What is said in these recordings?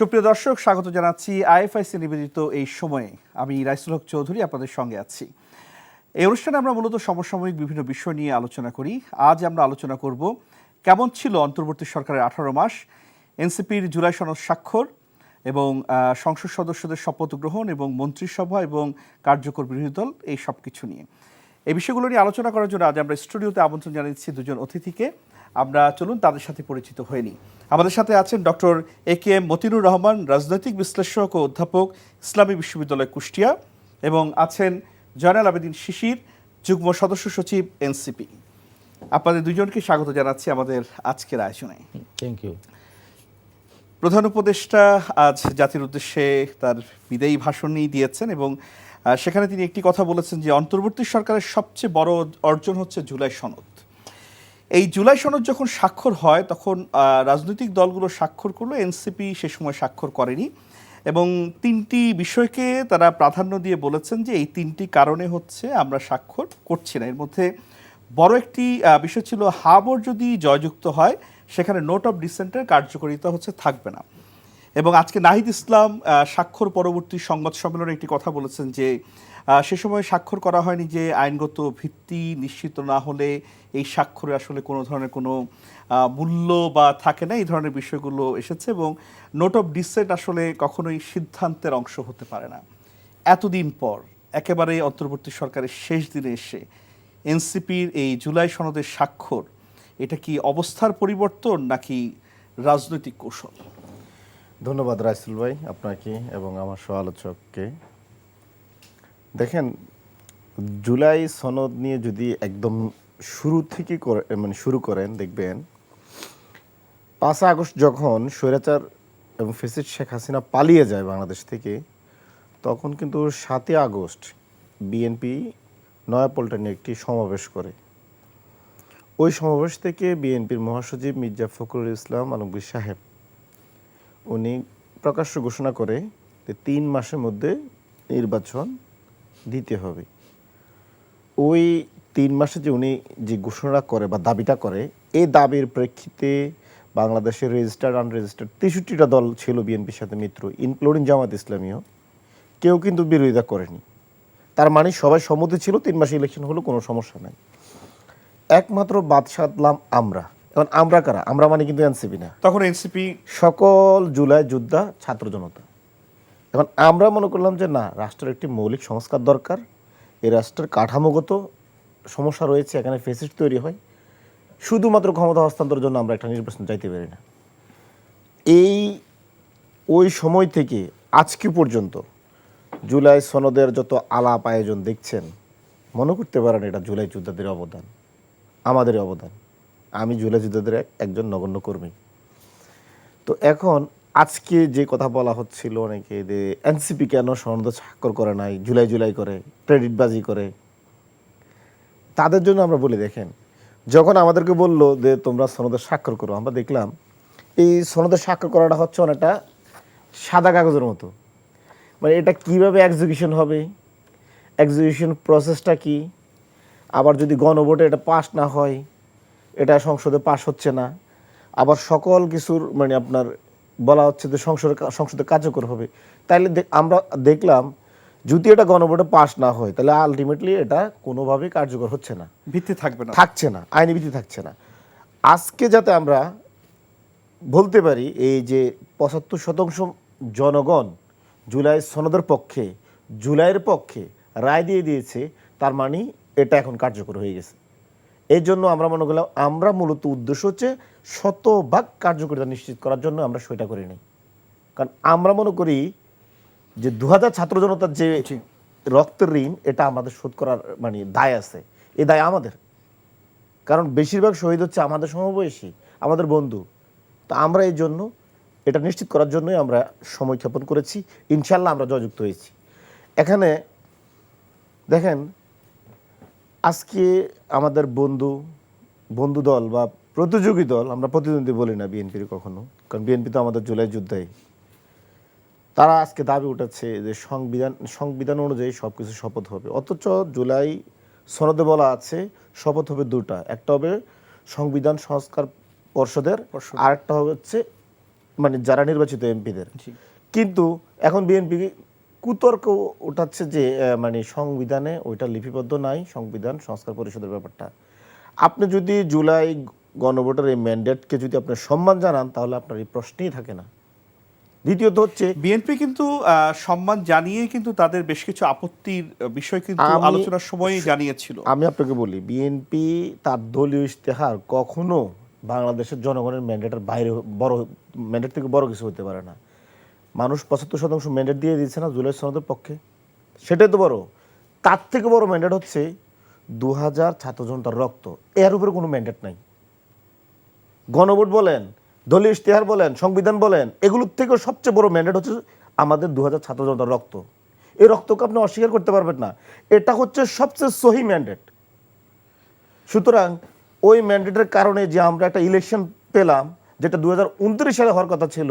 সুপ্রিয় দর্শক, স্বাগত জানাচ্ছি আইএফআইসি নিবেদিত এই সময়ে। আমি রাইসুল হক চৌধুরী আপনাদের সঙ্গে আছি। এই অনুষ্ঠানে আমরা মূলত সমসাময়িক বিভিন্ন বিষয় নিয়ে আলোচনা করি। আজ আমরা আলোচনা করব কেমন ছিল অন্তর্বর্তী সরকারের 18 মাস, এনসিপির জুলাই সনদ স্বাক্ষর এবং সংসদ সদস্যদের শপথ গ্রহণ এবং মন্ত্রিসভা এবং কার্যকর বিরোধী দল, এই সব কিছু নিয়ে। এই বিষয়গুলো নিয়ে আলোচনা করার জন্য আজ আমরা স্টুডিওতে আমন্ত্রণ জানাচ্ছি দুজন অতিথিকে। আমরা চলুন তাদের সাথে পরিচিত হয়ে নিই। আমাদের সাথে আছেন ডক্টর এ.কে.এম. মতিনুর রহমান, রাজনৈতিক বিশ্লেষক ও অধ্যাপক, ইসলামী বিশ্ববিদ্যালয় কুষ্টিয়া, এবং আছেন জয়নাল আবেদিন শিশির, যুগ্ম সদস্য সচিব, এনসিপি। আপনাদের দুজনকে স্বাগত জানাচ্ছি আমাদের আজকের আয়োজনে। Thank you. প্রধান উপদেষ্টা আজ জাতির উদ্দেশ্যে তার বিদায়ী ভাষণ দিয়েছেন এবং সেখানে তিনি একটি কথা বলেছেন যে অন্তর্বর্তী সরকারের সবচেয়ে বড় অর্জন হচ্ছে জুলাই সনদ। এই জুলাই সনদ যখন স্বাক্ষর হয় তখন রাজনৈতিক দলগুলো স্বাক্ষর করলো, এনসিপি সে সময় স্বাক্ষর করেনি, এবং তিনটি বিষয়কে তারা প্রাধান্য দিয়ে বলেছেন যে এই তিনটি কারণে হচ্ছে আমরা স্বাক্ষর করছি না। এর মধ্যে বড় একটি বিষয় ছিল হাবর যদি জয়যুক্ত হয় সেখানে নোট অফ ডিসেন্টের কার্যকারিতা থাকবে না। এবং আজকে নাহিদ ইসলাম স্বাক্ষর পরবর্তী সংবাদ সম্মেলনে একটি কথা বলেছেন যে সে সময় স্বাক্ষর করা হয়নি যে আইনগত ভিত্তি নিশ্চিত না হলে এই স্বাক্ষরে আসলে কোনো ধরনের কোনো মূল্য বা থাকে না, এই ধরনের বিষয়গুলো এসেছে, এবং নোট অফ ডিসেন্ট আসলে কখনোই সিদ্ধান্তের অংশ হতে পারে না। এতদিন পর একেবারে অন্তর্বর্তী সরকারের শেষ দিনে এসে এনসিপির এই জুলাই সনদের স্বাক্ষর, এটা কি অবস্থার পরিবর্তন নাকি রাজনৈতিক কৌশল? ধন্যবাদ রাইসুল ভাই আপনাকে এবং আমার সহ আলোচককে। দেখেন, জুলাই সনদ নিয়ে যদি একদম শুরু থেকে শুরু করেন, দেখবেন 5 আগস্ট যখন স্বৈরাচার এবং ফ্যাসিস্ট শেখ হাসিনা পালিয়ে যায় বাংলাদেশ থেকে, তখন কিন্তু 7 আগস্ট বিএনপি নয়াপল্টনে একটি সমাবেশ করে। ওই সমাবেশ থেকে বিএনপির মহাসচিব মির্জা ফখরুল ইসলাম আলমগীর সাহেব উনি প্রকাশ্য ঘোষণা করে যে 3 মাসের মধ্যে নির্বাচন দিতে হবে। ওই 3 মাসে যে উনি যে ঘোষণা করে বা দাবিটা করে, এই দাবির প্রেক্ষিতে বাংলাদেশের রেজিস্টার্ড আনরেজিস্টার্ড 63টা দল ছিল বিএনপির সাথে মিত্র, ইনক্লুডিং জামাত ইসলামীও, কেউ কিন্তু বিরোধিতা করেনি। তার মানে সবাই সম্মতি ছিল 3 মাসে ইলেকশন হলো, কোনো সমস্যা নাই। একমাত্র বাদ সাধলাম আমরা। এখন আমরা কারা? আমরা মানে কিন্তু এনসিপি না, তখন এনসিপি সকল জুলাই যোদ্ধা ছাত্র জনতা। এখন আমরা মনে করলাম যে না, রাষ্ট্রের একটি মৌলিক সংস্কার দরকার, এই রাষ্ট্রের কাঠামোগত সমস্যা রয়েছে, এখানে ফেসিস্ট তৈরি হয়, শুধুমাত্র ক্ষমতা হস্তান্তরের জন্য আমরা একটা নির্বাচন চাইতে পারি না। ওই সময় থেকে আজকে পর্যন্ত জুলাই সনদের যত আলাপ আয়োজন দেখছেন, মনে করতে পারেন এটা জুলাই যোদ্ধাদের অবদান, আমাদের অবদান। আমি জুলাই যোদ্ধাদের একজন নগণ্য কর্মী। তো এখন আজকে যে কথা বলা হচ্ছিল অনেকে, যে এনসিপি কেন সনদ স্বাক্ষর করে নাই, জুলাই করে, ক্রেডিটবাজি করে, তাদের জন্য আমরা বলি, দেখেন, যখন আমাদেরকে বললো যে তোমরা সনদের স্বাক্ষর করো, আমরা দেখলাম এই সনদের স্বাক্ষর করাটা হচ্ছে অনেকটা সাদা কাগজের মতো। মানে এটা কিভাবে এক্সিকিউশন হবে, এক্সিকিউশন প্রসেসটা কি, আবার যদি গণভোটে এটা পাস না হয়, এটা সংসদে পাস হচ্ছে না, আবার সকল কিছুর আপনার বলা হচ্ছে যে সংসদে কার্যকর হবে। তাইলে আমরা দেখলাম যদি এটা গণভোটে পাস না হয়, তাহলে আলটিমেটলি এটা কোনোভাবেই কার্যকর হচ্ছে না, ভিত্তি থাকছে না, আইনি ভিত্তি থাকছে না। আজকে যাতে আমরা বলতে পারি এই যে 75% জনগণ জুলাই সনদের পক্ষে, জুলাইয়ের পক্ষে রায় দিয়ে দিয়েছে, তার মানে এটা এখন কার্যকর হয়ে গেছে। এই জন্য আমরা মনে করলাম, আমরা মূলত উদ্দেশ্য হচ্ছে শতভাগ কার্যকারিতা নিশ্চিত করার জন্য আমরা সেটা করি নাই। কারণ আমরা মনে করি যে 2000 ছাত্র জনতার যে রক্তের ঋণ, এটা আমাদের শোধ করার দায় আছে, এই দায় আমাদের। কারণ বেশিরভাগ শহীদ হচ্ছে আমাদের সমবয়সী, আমাদের বন্ধু। তো আমরা এই জন্য এটা নিশ্চিত করার জন্যই আমরা সময় ক্ষেপণ করেছি। ইনশাল্লাহ আমরা জয়যুক্ত হয়েছি। এখানে দেখেন, আজকে আমাদের বন্ধু দল বা প্রতিযোগী দল, আমরা প্রতিদ্বন্দ্বী বলি না বিএনপির কখনো, কারণ বিএনপি তো আমাদের জুলাই যোদ্ধাই, তারা আজকে দাবি উঠেছে যে সংবিধান অনুযায়ী সব কিছু শপথ হবে। অথচ জুলাই সনদে বলা আছে শপথ হবে 2টা, একটা হবে সংবিধান সংস্কার পর্ষদের, আরেকটা হবে মানে যারা নির্বাচিত এমপিদের। জি। কিন্তু এখন বিএনপি কুতর্ক উঠাচ্ছে যে মানে সংবিধানে ওইটা লিপিবদ্ধ নাই, সংবিধান সংস্কার পরিষদের ব্যাপারটা। আপনি যদি জুলাই গণভোটের এই ম্যান্ডেটকে যদি আপনি সম্মান জানান, তাহলে আপনার এই প্রশ্নই থাকে না। দ্বিতীয়ত হচ্ছে, বিএনপি কিন্তু সম্মান জানিয়ে কিন্তু তাদের বেশ কিছু আপত্তির বিষয় কিন্তু আমি আলোচনার সময়ই জানিয়েছিল। আমি আপনাকে বলি, বিএনপি তার দলীয় ইশতেহার কখনো বাংলাদেশের জনগণের ম্যান্ডেটের বাইরে বড়, ম্যান্ডেট থেকে বড় কিছু হতে পারে না। মানুষ 75% ম্যান্ডেট দিয়ে দিয়েছে না জুলাই সনদের পক্ষে, সেটাই তো বড়। তার থেকে বড় ম্যান্ডেট হচ্ছে 2000 ছাত্র জনতার রক্ত, এর উপরে কোনো ম্যান্ডেট নাই। গণভোট বলেন, দলীয় ইশতেহার বলেন, সংবিধান বলেন, এগুলোর থেকেও সবচেয়ে বড় ম্যান্ডেট হচ্ছে আমাদের 2000 ছাত্র জনতার রক্ত। এই রক্তকে আপনি অস্বীকার করতে পারবেন না। এটা হচ্ছে সবচেয়ে সহি ম্যান্ডেট। সুতরাং ওই ম্যান্ডেটের কারণে যে আমরা একটা ইলেকশন পেলাম, যেটা 2029 সালে হওয়ার কথা ছিল,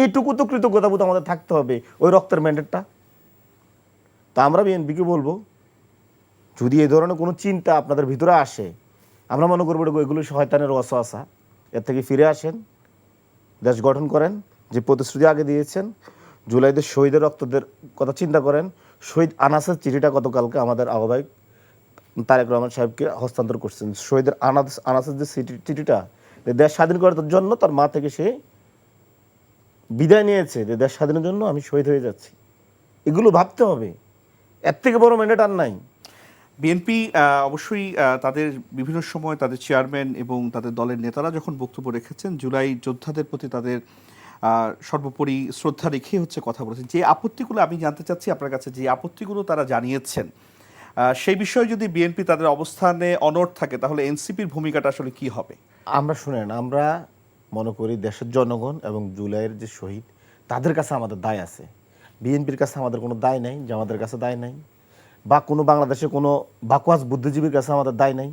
এইটুকু তো কৃতজ্ঞতাবোধ আমাদের থাকতে হবে ওই রক্তের ম্যান্ডেটটা। তা আমরা বিএনপিকে বলবো, যদি এই ধরনের কোনো চিন্তা আপনাদের ভিতরে আসে, আমরা মনে করবো এগুলো শয়তানের ওয়াসওয়াসা, এর থেকে ফিরে আসেন, দেশ গঠন করেন, যে প্রতিশ্রুতি আগে দিয়েছেন, জুলাইদের শহীদের রক্তদের কথা চিন্তা করেন। শহীদ আনাসের চিঠিটা গতকালকে আমাদের আহ্বায়ক তারেক রহমান সাহেবকে হস্তান্তর করছেন। শহীদের আনাসের যে চিঠিটা, যে দেশ স্বাধীন করার জন্য তার মা থেকে সে বিদায় নিয়েছে, যে দেশ স্বাধীনের জন্য আমি শহীদ হয়ে যাচ্ছি। এগুলো ভাবতে হবে, এর থেকে বড় ম্যান্ডেট আর নাই। বিএনপি অবশ্যই তাদের বিভিন্ন সময় তাদের চেয়ারম্যান এবং তাদের দলের নেতারা যখন বক্তব্য রেখেছেন, জুলাই যোদ্ধাদের প্রতি তাদের সর্বোপরি শ্রদ্ধা রেখে হচ্ছে কথা বলেছেন। যে আপত্তিগুলো আমি জানতে চাচ্ছি আপনার কাছে, যে আপত্তিগুলো তারা জানিয়েছেন, সেই বিষয়ে যদি বিএনপি তাদের অবস্থানে অনড় থাকে, তাহলে এনসিপির ভূমিকাটা আসলে কি হবে? আমরা শুনেন, আমরা মনে করি দেশের জনগণ এবং জুলাইয়ের যে শহীদ, তাদের কাছে আমাদের দায় আছে। বিএনপির কাছে আমাদের কোনো দায় নাই, জামাতের কাছে দায় নাই, বা কোনো বাংলাদেশে কোনো বাকওয়াস বুদ্ধিজীবীর কাছে আমাদের দায় নাই,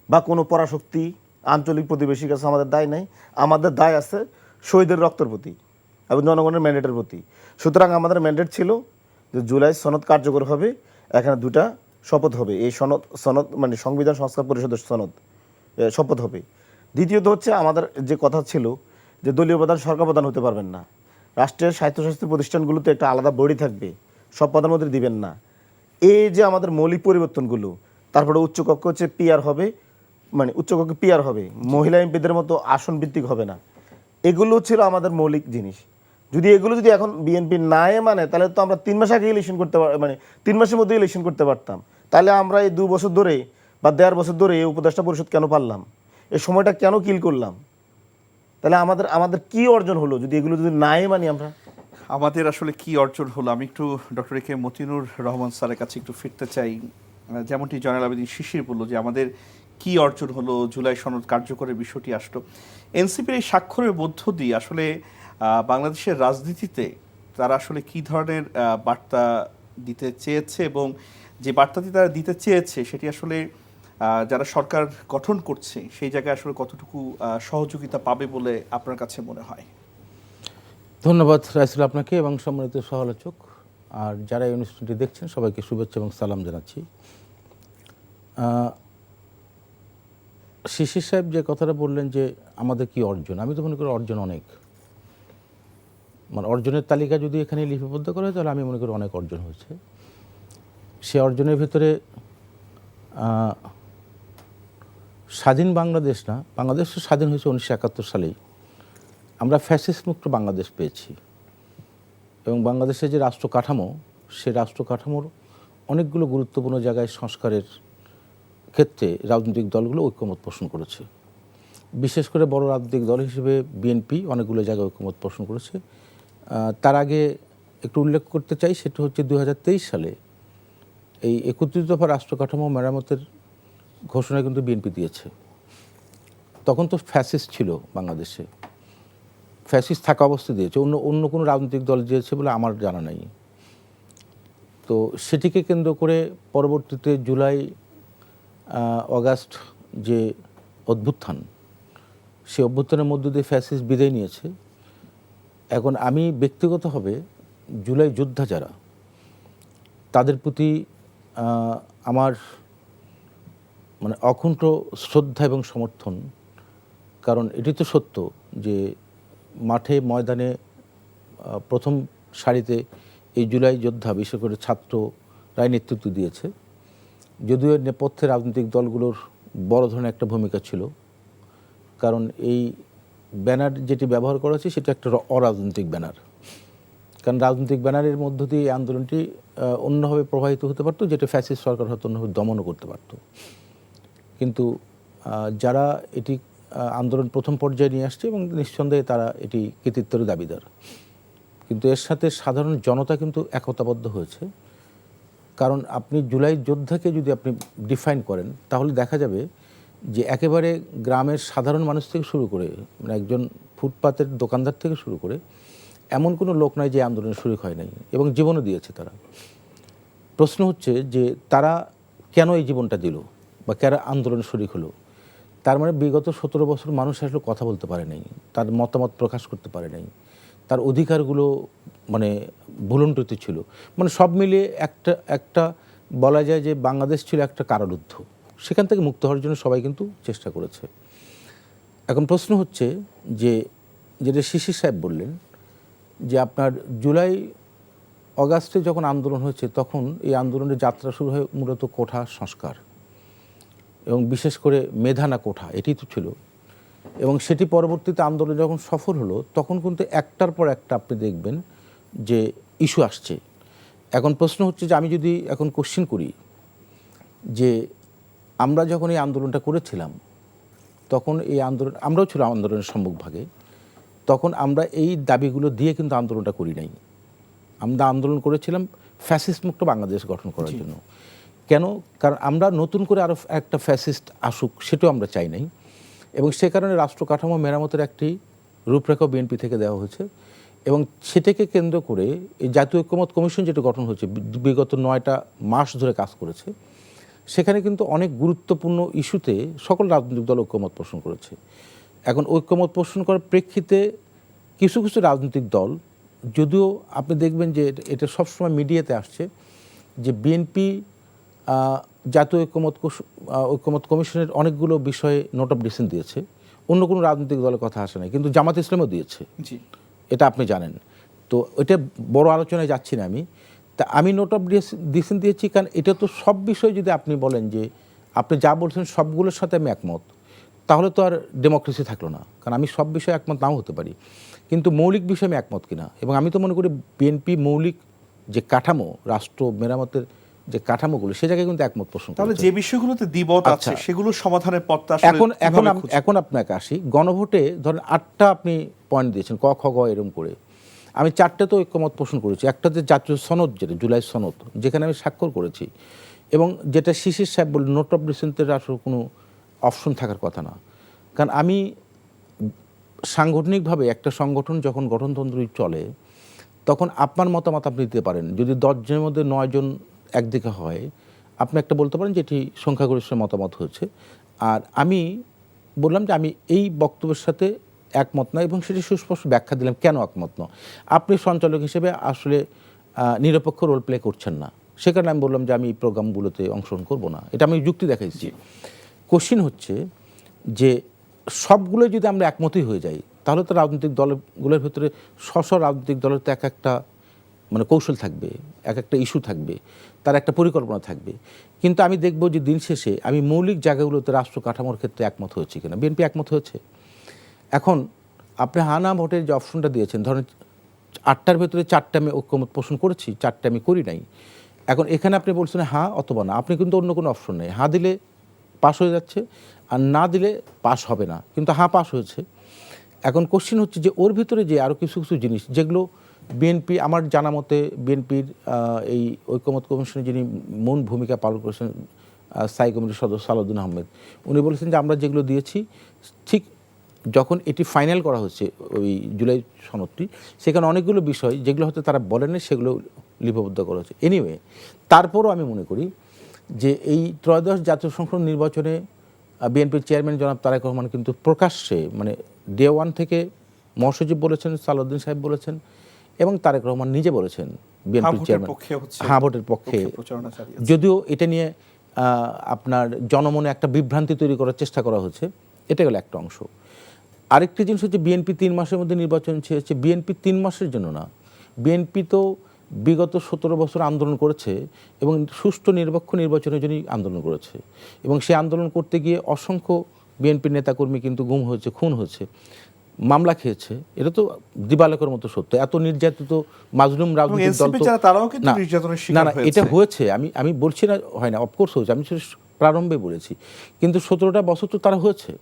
বা কোনো পরাশক্তি আঞ্চলিক প্রতিবেশীর কাছে আমাদের দায় নাই। আমাদের দায় আছে শহীদের রক্তের প্রতি এবং জনগণের ম্যান্ডেটের প্রতি। সুতরাং আমাদের ম্যান্ডেট ছিল যে জুলাই সনদ কার্যকর হবে, এখানে দুটা শপথ হবে। এই সনদ মানে সংবিধান সংস্কার পরিষদের শপথ হবে। দ্বিতীয়ত হচ্ছে, আমাদের যে কথা ছিল যে দলীয় প্রধান সরকার প্রধান হতে পারবেন না, রাষ্ট্রের স্বায়ত্তশাসিত প্রতিষ্ঠানগুলোতে একটা আলাদা বডি থাকবে, সব প্রধানমন্ত্রী দিবেন না। এই যে আমাদের মৌলিক পরিবর্তনগুলো, তারপরে উচ্চকক্ষ হচ্ছে পিআর হবে, মানে উচ্চকক্ষে পিআর হবে, মহিলা এমপিদের মতো আসন ভিত্তিক হবে না। এগুলো ছিল আমাদের মৌলিক জিনিস। এগুলো যদি এখন বিএনপি নাই মানে, তাহলে তো আমরা 3 মাস আগে ইলেকশন করতে মানে 3 মাসের মধ্যে ইলেকশন করতে পারতাম। তাহলে আমরা এই 2 বছর ধরে বা 1.5 বছর ধরে এই উপদেষ্টা পরিষদ কেন পারলাম, এই সময়টা কেন কিল করলাম? তাহলে আমাদের কি অর্জন হলো এগুলো যদি নাই মানি আমরা? আমাদের আসলে কি অর্জন হলো, আমি একটু ডক্টর এ কে মতিনুর রহমান স্যারের কাছে একটু ফিরতে চাই। যেমনটি জয়নাল আবেদীন শিশির বলল যে আমাদের কি অর্জন হলো, জুলাই সনদ কার্যকরের বিষয়টি আসলো। এনসিপির এই স্বাক্ষরের মধ্য দিয়ে আসলে বাংলাদেশের রাজনীতিতে তারা আসলে কি ধরনের বার্তা দিতে চেয়েছে, এবং যে বার্তাটি তারা দিতে চেয়েছে সেটি আসলে যারা সরকার গঠন করছে সেই জায়গায় আসলে কতটুকু সহযোগিতা পাবে বলে আপনার কাছে মনে হয়? ধন্যবাদ রাইসুল আপনাকে এবং সম্মানিত সহ-আলোচক, আর যারা এই অনুষ্ঠানটি দেখছেন সবাইকে শুভেচ্ছা এবং সালাম জানাচ্ছি। শিশির সাহেব যে কথাটা বললেন যে আমাদের কি অর্জন, আমি তো মনে করি অর্জন অনেক। মানে অর্জনের তালিকা যদি এখানে লিপিবদ্ধ করা হয়, তাহলে আমি মনে করি অনেক অর্জন হয়েছে। সে অর্জনের ভিতরে স্বাধীন বাংলাদেশ না, বাংলাদেশ স্বাধীন হয়েছে 1971 সালেই। আমরা ফ্যাসিস্ট মুক্ত বাংলাদেশ পেয়েছি এবং বাংলাদেশের যে রাষ্ট্র কাঠামো, সেই রাষ্ট্র কাঠামোর অনেকগুলো গুরুত্বপূর্ণ জায়গায় সংস্কারের ক্ষেত্রে রাজনৈতিক দলগুলো ঐক্যমত পোষণ করেছে। বিশেষ করে বড় রাজনৈতিক দল হিসেবে বিএনপি অনেকগুলো জায়গায় ঐক্যমত পোষণ করেছে। তার আগে একটু উল্লেখ করতে চাই, সেটা হচ্ছে 2023 সালে এই 31 দফা রাষ্ট্র কাঠামো মেরামতের ঘোষণা কিন্তু বিএনপি দিয়েছে। তখন তো ফ্যাসিস্ট ছিল বাংলাদেশে, ফ্যাসিস্ট থাকা অবস্থায় দিয়েছে, অন্য কোনো রাজনৈতিক দল দিয়েছে বলে আমার জানা নাই। তো সেটিকে কেন্দ্র করে পরবর্তীতে জুলাই অগাস্ট যে অভ্যুত্থান, সেই অভ্যুত্থানের মধ্য দিয়ে ফ্যাসিস্ট বিদায় নিয়েছে। এখন আমি ব্যক্তিগতভাবে জুলাই যোদ্ধা যারা, তাদের প্রতি আমার মানে অকুণ্ঠ শ্রদ্ধা এবং সমর্থন। কারণ এটি তো সত্য যে মাঠে ময়দানে প্রথম সারিতে এই জুলাই যোদ্ধা বিশেষ করে ছাত্ররাই নেতৃত্ব দিয়েছে, যদিও এর নেপথ্যে রাজনৈতিক দলগুলোর বড় ধরনের একটা ভূমিকা ছিল, কারণ এই ব্যানার যেটি ব্যবহার করা হয়েছে সেটা একটা অরাজনৈতিক ব্যানার। কারণ রাজনৈতিক ব্যানারের মধ্য দিয়ে এই আন্দোলনটি অন্যভাবে প্রবাহিত হতে পারতো, যেটা ফ্যাসিস্ট সরকার হয়তো অন্যভাবে দমনও করতে পারত। কিন্তু যারা এটি আন্দোলন প্রথম পর্যায়ে নিয়ে আসছে এবং নিঃসন্দেহে তারা এটি কৃতিত্বের দাবিদার, কিন্তু এর সাথে সাধারণ জনতা কিন্তু একতাবদ্ধ হয়েছে। কারণ আপনি জুলাই যোদ্ধাকে যদি আপনি ডিফাইন করেন তাহলে দেখা যাবে যে একেবারে গ্রামের সাধারণ মানুষ থেকে শুরু করে, মানে একজন ফুটপাতের দোকানদার থেকে শুরু করে এমন কোনো লোক নাই যে আন্দোলনে শরিক হয় নাই, এবং জীবনও দিয়েছে তারা। প্রশ্ন হচ্ছে যে তারা কেন এই জীবনটা দিল বা কেন আন্দোলনে শরিক হলো? তার মানে বিগত 17 বছর মানুষ আসলে কথা বলতে পারে নাই, তার মতামত প্রকাশ করতে পারে নাই, তার অধিকারগুলো মানে ভুলণ্ঠিত ছিল। মানে সব মিলিয়ে একটা বলা যায় যে বাংলাদেশ ছিল একটা কারারুদ্ধ, সেখান থেকে মুক্ত হওয়ার জন্য সবাই কিন্তু চেষ্টা করেছে। এখন প্রশ্ন হচ্ছে যে যেটা শিশির সাহেব বললেন যে আপনার জুলাই অগাস্টে যখন আন্দোলন হয়েছে তখন এই আন্দোলনের যাত্রা শুরু হয় মূলত কোঠা সংস্কার এবং বিশেষ করে মেধানা কোঠা, এটি তো ছিল। এবং সেটি পরবর্তীতে আন্দোলন যখন সফল হলো তখন কিন্তু একটার পর একটা আপনি দেখবেন যে ইস্যু আসছে। এখন প্রশ্ন হচ্ছে যে আমি যদি এখন কোশ্চেন করি যে আমরা যখন এই আন্দোলনটা করেছিলাম তখন এই আন্দোলন, আমরাও ছিলাম আন্দোলনের সম্মুখভাগে, তখন আমরা এই দাবিগুলো দিয়ে কিন্তু আন্দোলনটা করি নাই। আমরা আন্দোলন করেছিলাম ফ্যাসিস্ট মুক্ত বাংলাদেশ গঠন করার জন্য। কেন? কারণ আমরা নতুন করে আরও একটা ফ্যাসিস্ট আসুক সেটাও আমরা চাই নাই, এবং সে কারণে রাষ্ট্র কাঠামো মেরামতের একটি রূপরেখা বিএনপি থেকে দেওয়া হয়েছে, এবং সেটাকে কেন্দ্র করে এই জাতীয় ঐক্যমত কমিশন যেটা গঠন হয়েছে বিগত 9টা মাস ধরে কাজ করেছে, সেখানে কিন্তু অনেক গুরুত্বপূর্ণ ইস্যুতে সকল রাজনৈতিক দল ঐক্যমত পোষণ করেছে। এখন ঐক্যমত পোষণ করার প্রেক্ষিতে কিছু কিছু রাজনৈতিক দল, যদিও আপনি দেখবেন যে এটা সবসময় মিডিয়াতে আসছে যে বিএনপি জাতীয় ঐক্যমত কমিশনের অনেকগুলো বিষয়ে নোট অফ ডিসেন্ট দিয়েছে, অন্য কোনো রাজনৈতিক দলের কথা আসে নাই, কিন্তু জামাত ইসলামও দিয়েছে, এটা আপনি জানেন। তো এটা বড় আলোচনায় যাচ্ছি না আমি। তা আমি নোট অফ ডিসেন্ট দিয়েছি কারণ এটা তো সব বিষয় যদি আপনি বলেন যে আপনি যা বলছেন সবগুলোর সাথে আমি একমত, তাহলে তো আর ডেমোক্রেসি থাকলো না। কারণ আমি সব বিষয়ে একমত নাও হতে পারি, কিন্তু মৌলিক বিষয়ে আমি একমত কিনা। এবং আমি তো মনে করি বিএনপি মৌলিক যে কাঠামো, রাষ্ট্র মেরামতের যে কাঠামোগুলো, সে জায়গায় কিন্তু একমত পোষণ করে। তাহলে যে বিষয়গুলোতে দ্বিমত আছে সেগুলো সমাধানের পথটা এখন আপনাকে আসি, গণভোটে ধরেন 8টা আপনি পয়েন্ট দিয়েছেন, ক খ গ এরকম করে। আমি 4টে তো ঐক্যমত পোষণ করেছি। একটাতে জাতীয় সনদ, যেটা জুলাই সনদ, যেখানে আমি স্বাক্ষর করেছি, এবং যেটা শিশির সাহেব বললেন নোট অফ ডিসেন্টের আসলে কোনো অপশন থাকার কথা না। কারণ আমি সাংগঠনিকভাবে একটা সংগঠন যখন গঠনতন্ত্র চলে তখন আপনার মতামত আপনি দিতে পারেন। যদি 10 জনের মধ্যে 9 জন একদিকে হয়, আপনি একটা বলতে পারেন যে এটি সংখ্যাগরিষ্ঠের মতামত হয়েছে। আর আমি বললাম যে আমি এই বক্তব্যের সাথে একমত নয়, এবং সেটি সুস্পষ্ট ব্যাখ্যা দিলাম কেন একমত নয়। আপনি সঞ্চালক হিসেবে আসলে নিরপেক্ষ রোল প্লে করছেন না, সে কারণে আমি বললাম যে আমি এই প্রোগ্রামগুলোতে অংশগ্রহণ করব না। এটা আমি যুক্তি দেখাইছি। কোশ্চিন হচ্ছে যে সবগুলো যদি আমরা একমতই হয়ে যাই তাহলে তো রাজনৈতিক দলগুলোর ভিতরে রাজনৈতিক দলের তো এক একটা মানে কৌশল থাকবে, এক একটা ইস্যু থাকবে, তার একটা পরিকল্পনা থাকবে। কিন্তু আমি দেখব যে দিন শেষে আমি মৌলিক জায়গাগুলোতে রাষ্ট্র কাঠামোর ক্ষেত্রে একমত হয়েছি কিনা। বিএনপি একমত হয়েছে। এখন আপনি হানা ভোটের যে অপশনটা দিয়েছেন, ধরেন 8টার ভেতরে 4টে আমি ঐক্যমত পোষণ করেছি, 4টে আমি করি নাই। এখন এখানে আপনি বলছেন হ্যাঁ অথবা না, আপনি কিন্তু অন্য কোনো অপশন নেই। হ্যাঁ দিলে পাস হয়ে যাচ্ছে, আর না দিলে পাস হবে না, কিন্তু হ্যাঁ পাস হয়েছে। এখন কোশ্চিন হচ্ছে যে ওর ভিতরে যে আরও কিছু কিছু জিনিস যেগুলো বিএনপি, আমার জানা মতে বিএনপির এই ঐক্যমত কমিশনে যিনি মূল ভূমিকা পালন করেছেন স্থায়ী কমিটির সদস্য সালাউদ্দিন আহমেদ, উনি বলেছেন যে আমরা যেগুলো দিয়েছি ঠিক যখন এটি ফাইনাল করা হচ্ছে ওই জুলাই সনদটি, সেখানে অনেকগুলো বিষয় যেগুলো হয়তো তারা বলেনি সেগুলো লিপিবদ্ধ করা হচ্ছে। এনিওয়ে, তারপরও আমি মনে করি যে এই ত্রয়োদশ জাতীয় সংসদ নির্বাচনে বিএনপির চেয়ারম্যান জনাব তারেক রহমান কিন্তু প্রকাশ্যে মানে ডে 1 থেকে মহাসচিব বলেছেন, সালাউদ্দিন সাহেব বলেছেন, এবং তারেক রহমান নিজে বলেছেন বিএনপির চেয়ারম্যান হ্যাঁ ভোটের পক্ষে, যদিও এটা নিয়ে আপনার জনমনে একটা বিভ্রান্তি তৈরি করার চেষ্টা করা হচ্ছে। এটা গেল একটা অংশ। আরেকটি জিনিস হচ্ছে বিএনপি 3 মাসের মধ্যে নির্বাচন চেয়েছে। বিএনপি 3 মাসের জন্য না, বিএনপি তো বিগত 17 বছর আন্দোলন করেছে এবং সুষ্ঠু নিরপেক্ষ নির্বাচনের জন্যই আন্দোলন করেছে, এবং সেই আন্দোলন করতে গিয়ে অসংখ্য বিএনপির নেতাকর্মী কিন্তু গুম হয়েছে, খুন হয়েছে, মামলা খেয়েছে। এটা তো দিবালোকের মতো সত্য। এত নির্যাতিত মাজলুম রাজনৈতিক দল এনসিপি তো যারা তারাও কিন্তু না, নির্যাতনের না শিকার না হয়েছে। এটা হয়েছে, আমি বলছি না হয় না, অফকোর্স হয়েছে, আমি সেটা প্রারম্ভে বলেছি, কিন্তু 17টা বছর তো তারা হয়েছে।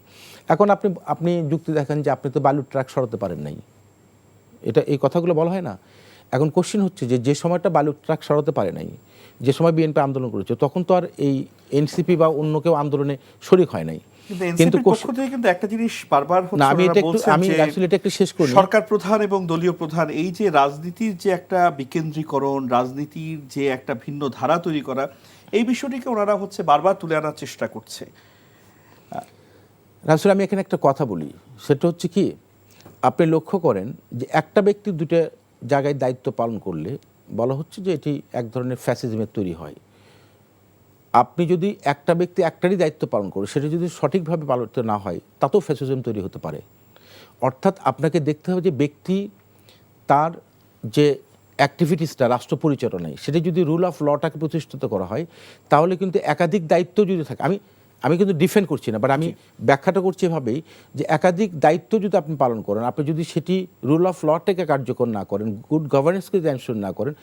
এখন আপনি যুক্তি দেখেন যে আপনি তো বালুর ট্রাক সরাতে পারেন নাই, এটা এই কথাগুলো বলা হয় না। এখন কোশ্চেন হচ্ছে যে সময়টা বালুর ট্রাক সরাতে পারে নাই, যে সময় বিএনপি আন্দোলন করেছে, তখন তো আর এই এনসিপি বা অন্য কেউ আন্দোলনে শরিক হয় নাই। কিন্তু পক্ষ থেকে কিন্তু একটা জিনিস বারবার হচ্ছে, না, আমি ওনারা এটা একটু বলছেন আমি যে আসলে এটা একটু শেষ করি। সরকার প্রধান এবং দলীয় প্রধান এই যে রাজনীতির যে একটা বিকেন্দ্রীকরণ, রাজনীতির যে একটা ভিন্ন ধারা তৈরি করা, এই বিষয়টিকে ওনারা হচ্ছে বারবার তুলে আনার চেষ্টা করছে। আসলে আমি এখানে একটা কথা বলি, সেটা হচ্ছে কি, আপনি লক্ষ্য করেন যে একটা ব্যক্তি দুটো জায়গায় দায়িত্ব পালন করলে বলা হচ্ছে যে এটি এক ধরনের ফ্যাসিজমের তৈরি হয়। আপনি যদি একটা ব্যক্তি একটারই দায়িত্ব পালন করে সেটা যদি সঠিকভাবে পালিত না হয়, তাতেও ফ্যাসিজম তৈরি হতে পারে। অর্থাৎ আপনাকে দেখতে হবে যে ব্যক্তি তার যে অ্যাক্টিভিটিসটা রাষ্ট্র পরিচালনায়, সেটা যদি রুল অফ লটাকে প্রতিষ্ঠিত করা হয়, তাহলে কিন্তু একাধিক দায়িত্ব যদি থাকে, আমি কিন্তু ডিফেন্ড করছি না, বাট আমি ব্যাখ্যাটা করছি এভাবেই যে একাধিক দায়িত্ব যদি আপনি পালন করেন, আপনি যদি সেটি রুল অফ লটাকে কার্যকর না করেন, গুড গভর্নেন্সকে যদি এনশিওর না করেন,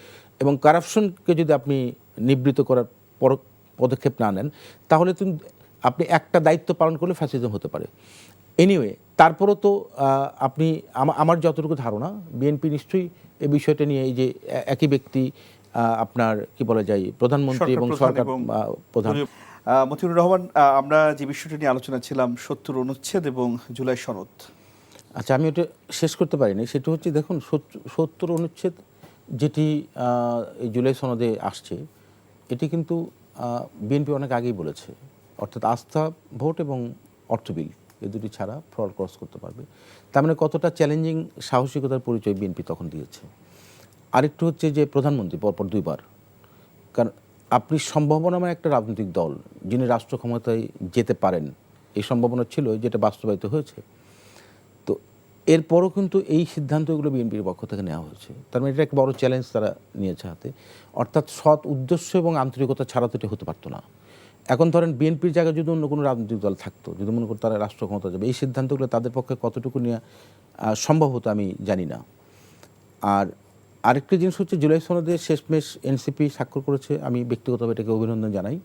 এবং কারাপশনকে যদি আপনি নিবৃত্ত করার পদক্ষেপ না নেন, তাহলে আপনি একটা দায়িত্ব পালন করলে ফ্যাসিজম হতে পারে। এনিওয়ে, তারপরও তো আপনি আমার যতটুকু ধারণা, বিএনপি নিশ্চয়ই এই বিষয়টা নিয়ে, এই যে একই ব্যক্তি আপনার কি বলা যায় প্রধানমন্ত্রী এবং সরকার প্রধান। মতিউর রহমান, আমরা যে বিষয়টি নিয়ে আলোচনা ছিলাম ৭০ অনুচ্ছেদ এবং জুলাই সনদ। আচ্ছা, আমি ওটা শেষ করতে পারিনি। সেটা হচ্ছে, দেখুন ৭০ অনুচ্ছেদ যেটি এই জুলাই সনদে আসছে, এটি কিন্তু বিএনপি অনেক আগেই বলেছে, অর্থাৎ আস্থা ভোট এবং অর্থ বিল, এই দুটি ছাড়া ফ্রড ক্রস করতে পারবে। তার মানে কতটা চ্যালেঞ্জিং সাহসিকতার পরিচয় বিএনপি তখন দিয়েছে। আরেকটু হচ্ছে যে প্রধানমন্ত্রী পরপর 2বার, কারণ আপনি সম্ভাবনাময় একটা রাজনৈতিক দল যিনি রাষ্ট্র ক্ষমতায় যেতে পারেন, এই সম্ভাবনা ছিল, যেটা বাস্তবায়িত হয়েছে। তো এরপরও কিন্তু এই সিদ্ধান্তগুলো বিএনপির পক্ষ থেকে নেওয়া হয়েছে, তার মানে এটা একটা বড় চ্যালেঞ্জ তারা নিয়েছে হাতে। অর্থাৎ সৎ উদ্দেশ্য এবং আন্তরিকতা ছাড়া তো এটা হতে পারতো না। এখন ধরেন বিএনপির জায়গায় যদি অন্য কোনো রাজনৈতিক দল থাকতো, যদি মনে করতো তারা রাষ্ট্র ক্ষমতা যাবে, এই সিদ্ধান্তগুলো তাদের পক্ষে কতটুকু নেওয়া সম্ভব হতো আমি জানি না। আর আরেকটি জিনিস হচ্ছে, জুলাই সনদে শেষমেশ এনসিপি স্বাক্ষর করেছে, আমি ব্যক্তিগতভাবে এটাকে অভিনন্দন জানাই,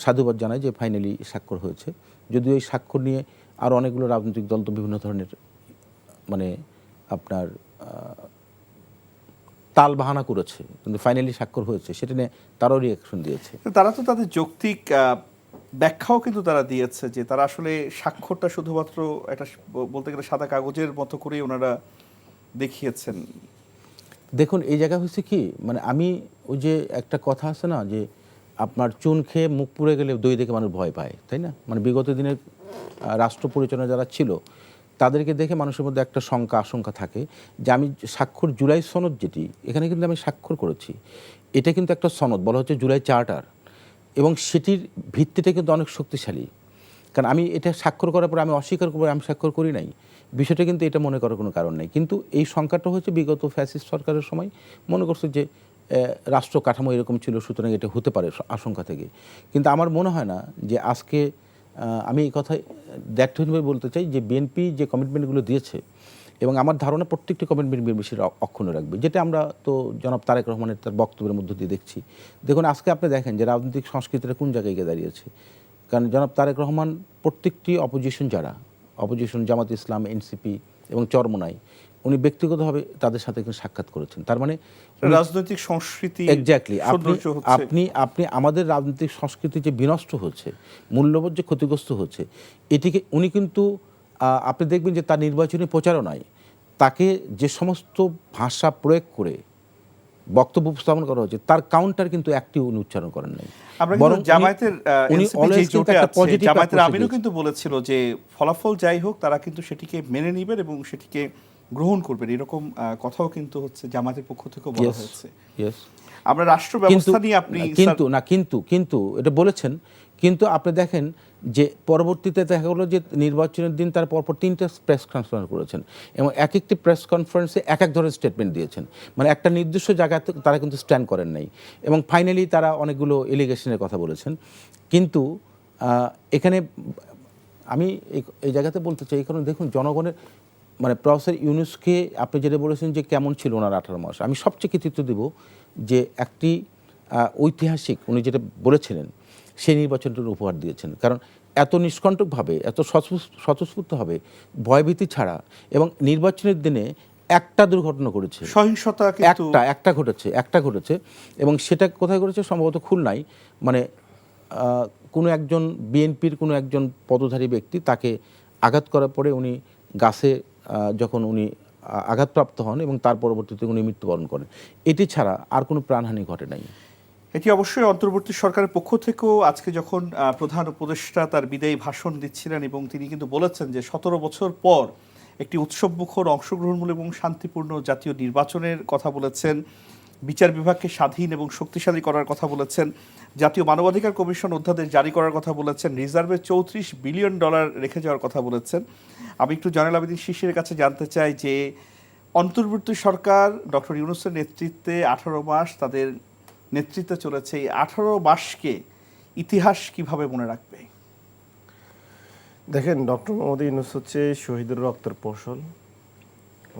সাধুবাদ জানাই যে ফাইনালি স্বাক্ষর হয়েছে। যদিও এই স্বাক্ষর নিয়ে আরও অনেকগুলো রাজনৈতিক দল তো বিভিন্ন ধরনের মানে আপনার তাল বাহানা করেছে, কিন্তু ফাইনালি স্বাক্ষর হয়েছে, সেটা নিয়ে তারাও রিয়াকশন দিয়েছে। তারা তো তাদের যৌক্তিক ব্যাখ্যাও কিন্তু তারা দিয়েছে যে তারা আসলে স্বাক্ষরটা শুধুমাত্র একটা বলতে গেলে সাদা কাগজের মতো করেই ওনারা দেখিয়েছেন। দেখুন, এই জায়গা হচ্ছে কি, মানে আমি ওই যে একটা কথা আছে না, যে আপনার চুন খেয়ে মুখ পুড়ে গেলে দই দেখে মানুষ ভয় পায়, তাই না? মানে বিগত দিনের রাষ্ট্র পরিচালনা যারা ছিল, তাদেরকে দেখে মানুষের মধ্যে একটা শঙ্কা আশঙ্কা থাকে যে আমি স্বাক্ষর, জুলাই সনদ যেটি, এখানে কিন্তু আমি স্বাক্ষর করেছি, এটা কিন্তু একটা সনদ, বলা হচ্ছে জুলাই চার্টার, এবং সেটির ভিত্তিটা কিন্তু অনেক শক্তিশালী। কারণ আমি এটা স্বাক্ষর করার পর আমি অস্বীকার করবো আমি স্বাক্ষর করি নাই, বিষয়টা কিন্তু এটা মনে করার কোনো কারণ নেই। কিন্তু এই সংখ্যাটা হচ্ছে বিগত ফ্যাসিস্ট সরকারের সময় মনে করছে যে রাষ্ট্র কাঠামো এরকম ছিল, সুতরাং এটা হতে পারে আশঙ্কা থেকে। কিন্তু আমার মনে হয় না যে আজকে, আমি এই কথায় দ্ব্যর্থহীনভাবে বলতে চাই যে বিএনপি যে কমিটমেন্টগুলো দিয়েছে, এবং আমার ধারণা প্রত্যেকটি কমিটমেন্ট বিএনপি সেটা অক্ষুণ্ণ রাখবে, যেটা আমরা তো জনাব তারেক রহমানের তার বক্তব্যের মধ্য দিয়ে দেখছি। দেখুন, আজকে আপনি দেখেন যে রাজনৈতিক সংস্কৃতিটা কোন জায়গায় গিয়ে দাঁড়িয়েছে। কারণ জনাব তারেক রহমান প্রত্যেকটি অপোজিশন, যারা অপোজিশন, জামাত ইসলাম, এনসিপি এবং চরমোনাই, উনি ব্যক্তিগতভাবে তাদের সাথে কিন্তু সাক্ষাৎ করেছেন। তার মানে রাজনৈতিক সংস্কৃতি, এক্স্যাক্টলি, আপনি আমাদের রাজনৈতিক সংস্কৃতি যে বিনষ্ট হচ্ছে, মূল্যবোধ যে ক্ষতিগ্রস্ত হচ্ছে, এটিকে উনি কিন্তু আপনি দেখবেন যে তার নির্বাচনী প্রচারণায় তাকে যে সমস্ত ভাষা প্রয়োগ করে বক্তব্য উপস্থাপন করা হচ্ছে, তার কাউন্টার কিন্তু একটি উনি উচ্চারণ করেন নাই। বরং জামায়াতের জামায়াতের আমিরও কিন্তু বলেছিল যে ফলাফল যাই হোক তারা কিন্তু সেটিকে মেনে নেবেন এবং সেটিকে গ্রহণ করবেন, এরকম কথাও কিন্তু হচ্ছে জামায়াতের পক্ষ থেকে বলা হয়েছে। আমরা রাষ্ট্র ব্যবস্থা নিয়ে আপনি কিন্তু এটা বলেছেন, কিন্তু আপনি দেখেন যে পরবর্তীতে দেখা গেলো যে নির্বাচনের দিন তার পরপর 3টে প্রেস কনফারেন্স করেছেন এবং এক একটি প্রেস কনফারেন্সে এক এক ধরনের স্টেটমেন্ট দিয়েছেন, মানে একটা নির্দিষ্ট জায়গাতে তারা কিন্তু স্ট্যান্ড করেন নাই এবং ফাইনালি তারা অনেকগুলো এলিগেশনের কথা বলেছেন। কিন্তু এখানে আমি এই জায়গাতে বলতে চাই, কারণ দেখুন জনগণের মানে প্রফেসর ইউনূসকে আপনি যেটা বলেছেন যে কেমন ছিল ওনার 18 মাস, আমি সবচেয়ে কৃতিত্ব দেব যে একটি ঐতিহাসিক উনি যেটা বলেছিলেন সেই নির্বাচনটার উপহার দিয়েছেন। কারণ এত নিষ্কণ্টকভাবে, এত স্বতঃস্ফূর্তভাবে, ভয়ভীতি ছাড়া, এবং নির্বাচনের দিনে একটা দুর্ঘটনা করেছে, সহিংসতা কিন্তু একটা ঘটেছে এবং সেটা কোথায় ঘটেছে? সম্ভবত খুলনায়, মানে কোনো একজন বিএনপির কোনো একজন পদধারী ব্যক্তি তাকে আঘাত করার পরে উনি গাছে যখন উনি আঘাতপ্রাপ্ত হন এবং তার পরবর্তীতে উনি মৃত্যুবরণ করেন। এটি ছাড়া আর কোনো প্রাণহানি ঘটে নাই। এটি অবশ্যই অন্তর্বর্তী সরকারের পক্ষ থেকেও আজকে যখন প্রধান উপদেষ্টা তার বিদায়ী ভাষণ দিচ্ছিলেন এবং তিনি কিন্তু বলেছেন যে 17 বছর পর একটি উৎসবমুখর, অংশগ্রহণমূলক এবং শান্তিপূর্ণ জাতীয় নির্বাচনের কথা বলেছেন, বিচার বিভাগকে স্বাধীন এবং শক্তিশালী করার কথা বলেছেন, জাতীয় মানবাধিকার কমিশন অধ্যাদেশ জারি করার কথা বলেছেন, রিজার্ভে $34 বিলিয়ন রেখে যাওয়ার কথা বলেছেন। আমি একটু জয়নাল আবেদীন শিশিরের কাছে জানতে চাই যে অন্তর্বর্তী সরকার ডক্টর ইউনূসের নেতৃত্বে 18 মাস তাদের নেতৃত্বে চলেছে, এই 18 মাসকে ইতিহাস কিভাবে মনে রাখবে? দেখেন, ডক্টর মোহাম্মদ ইউনূস হচ্ছে শহীদের রক্তের ফসল।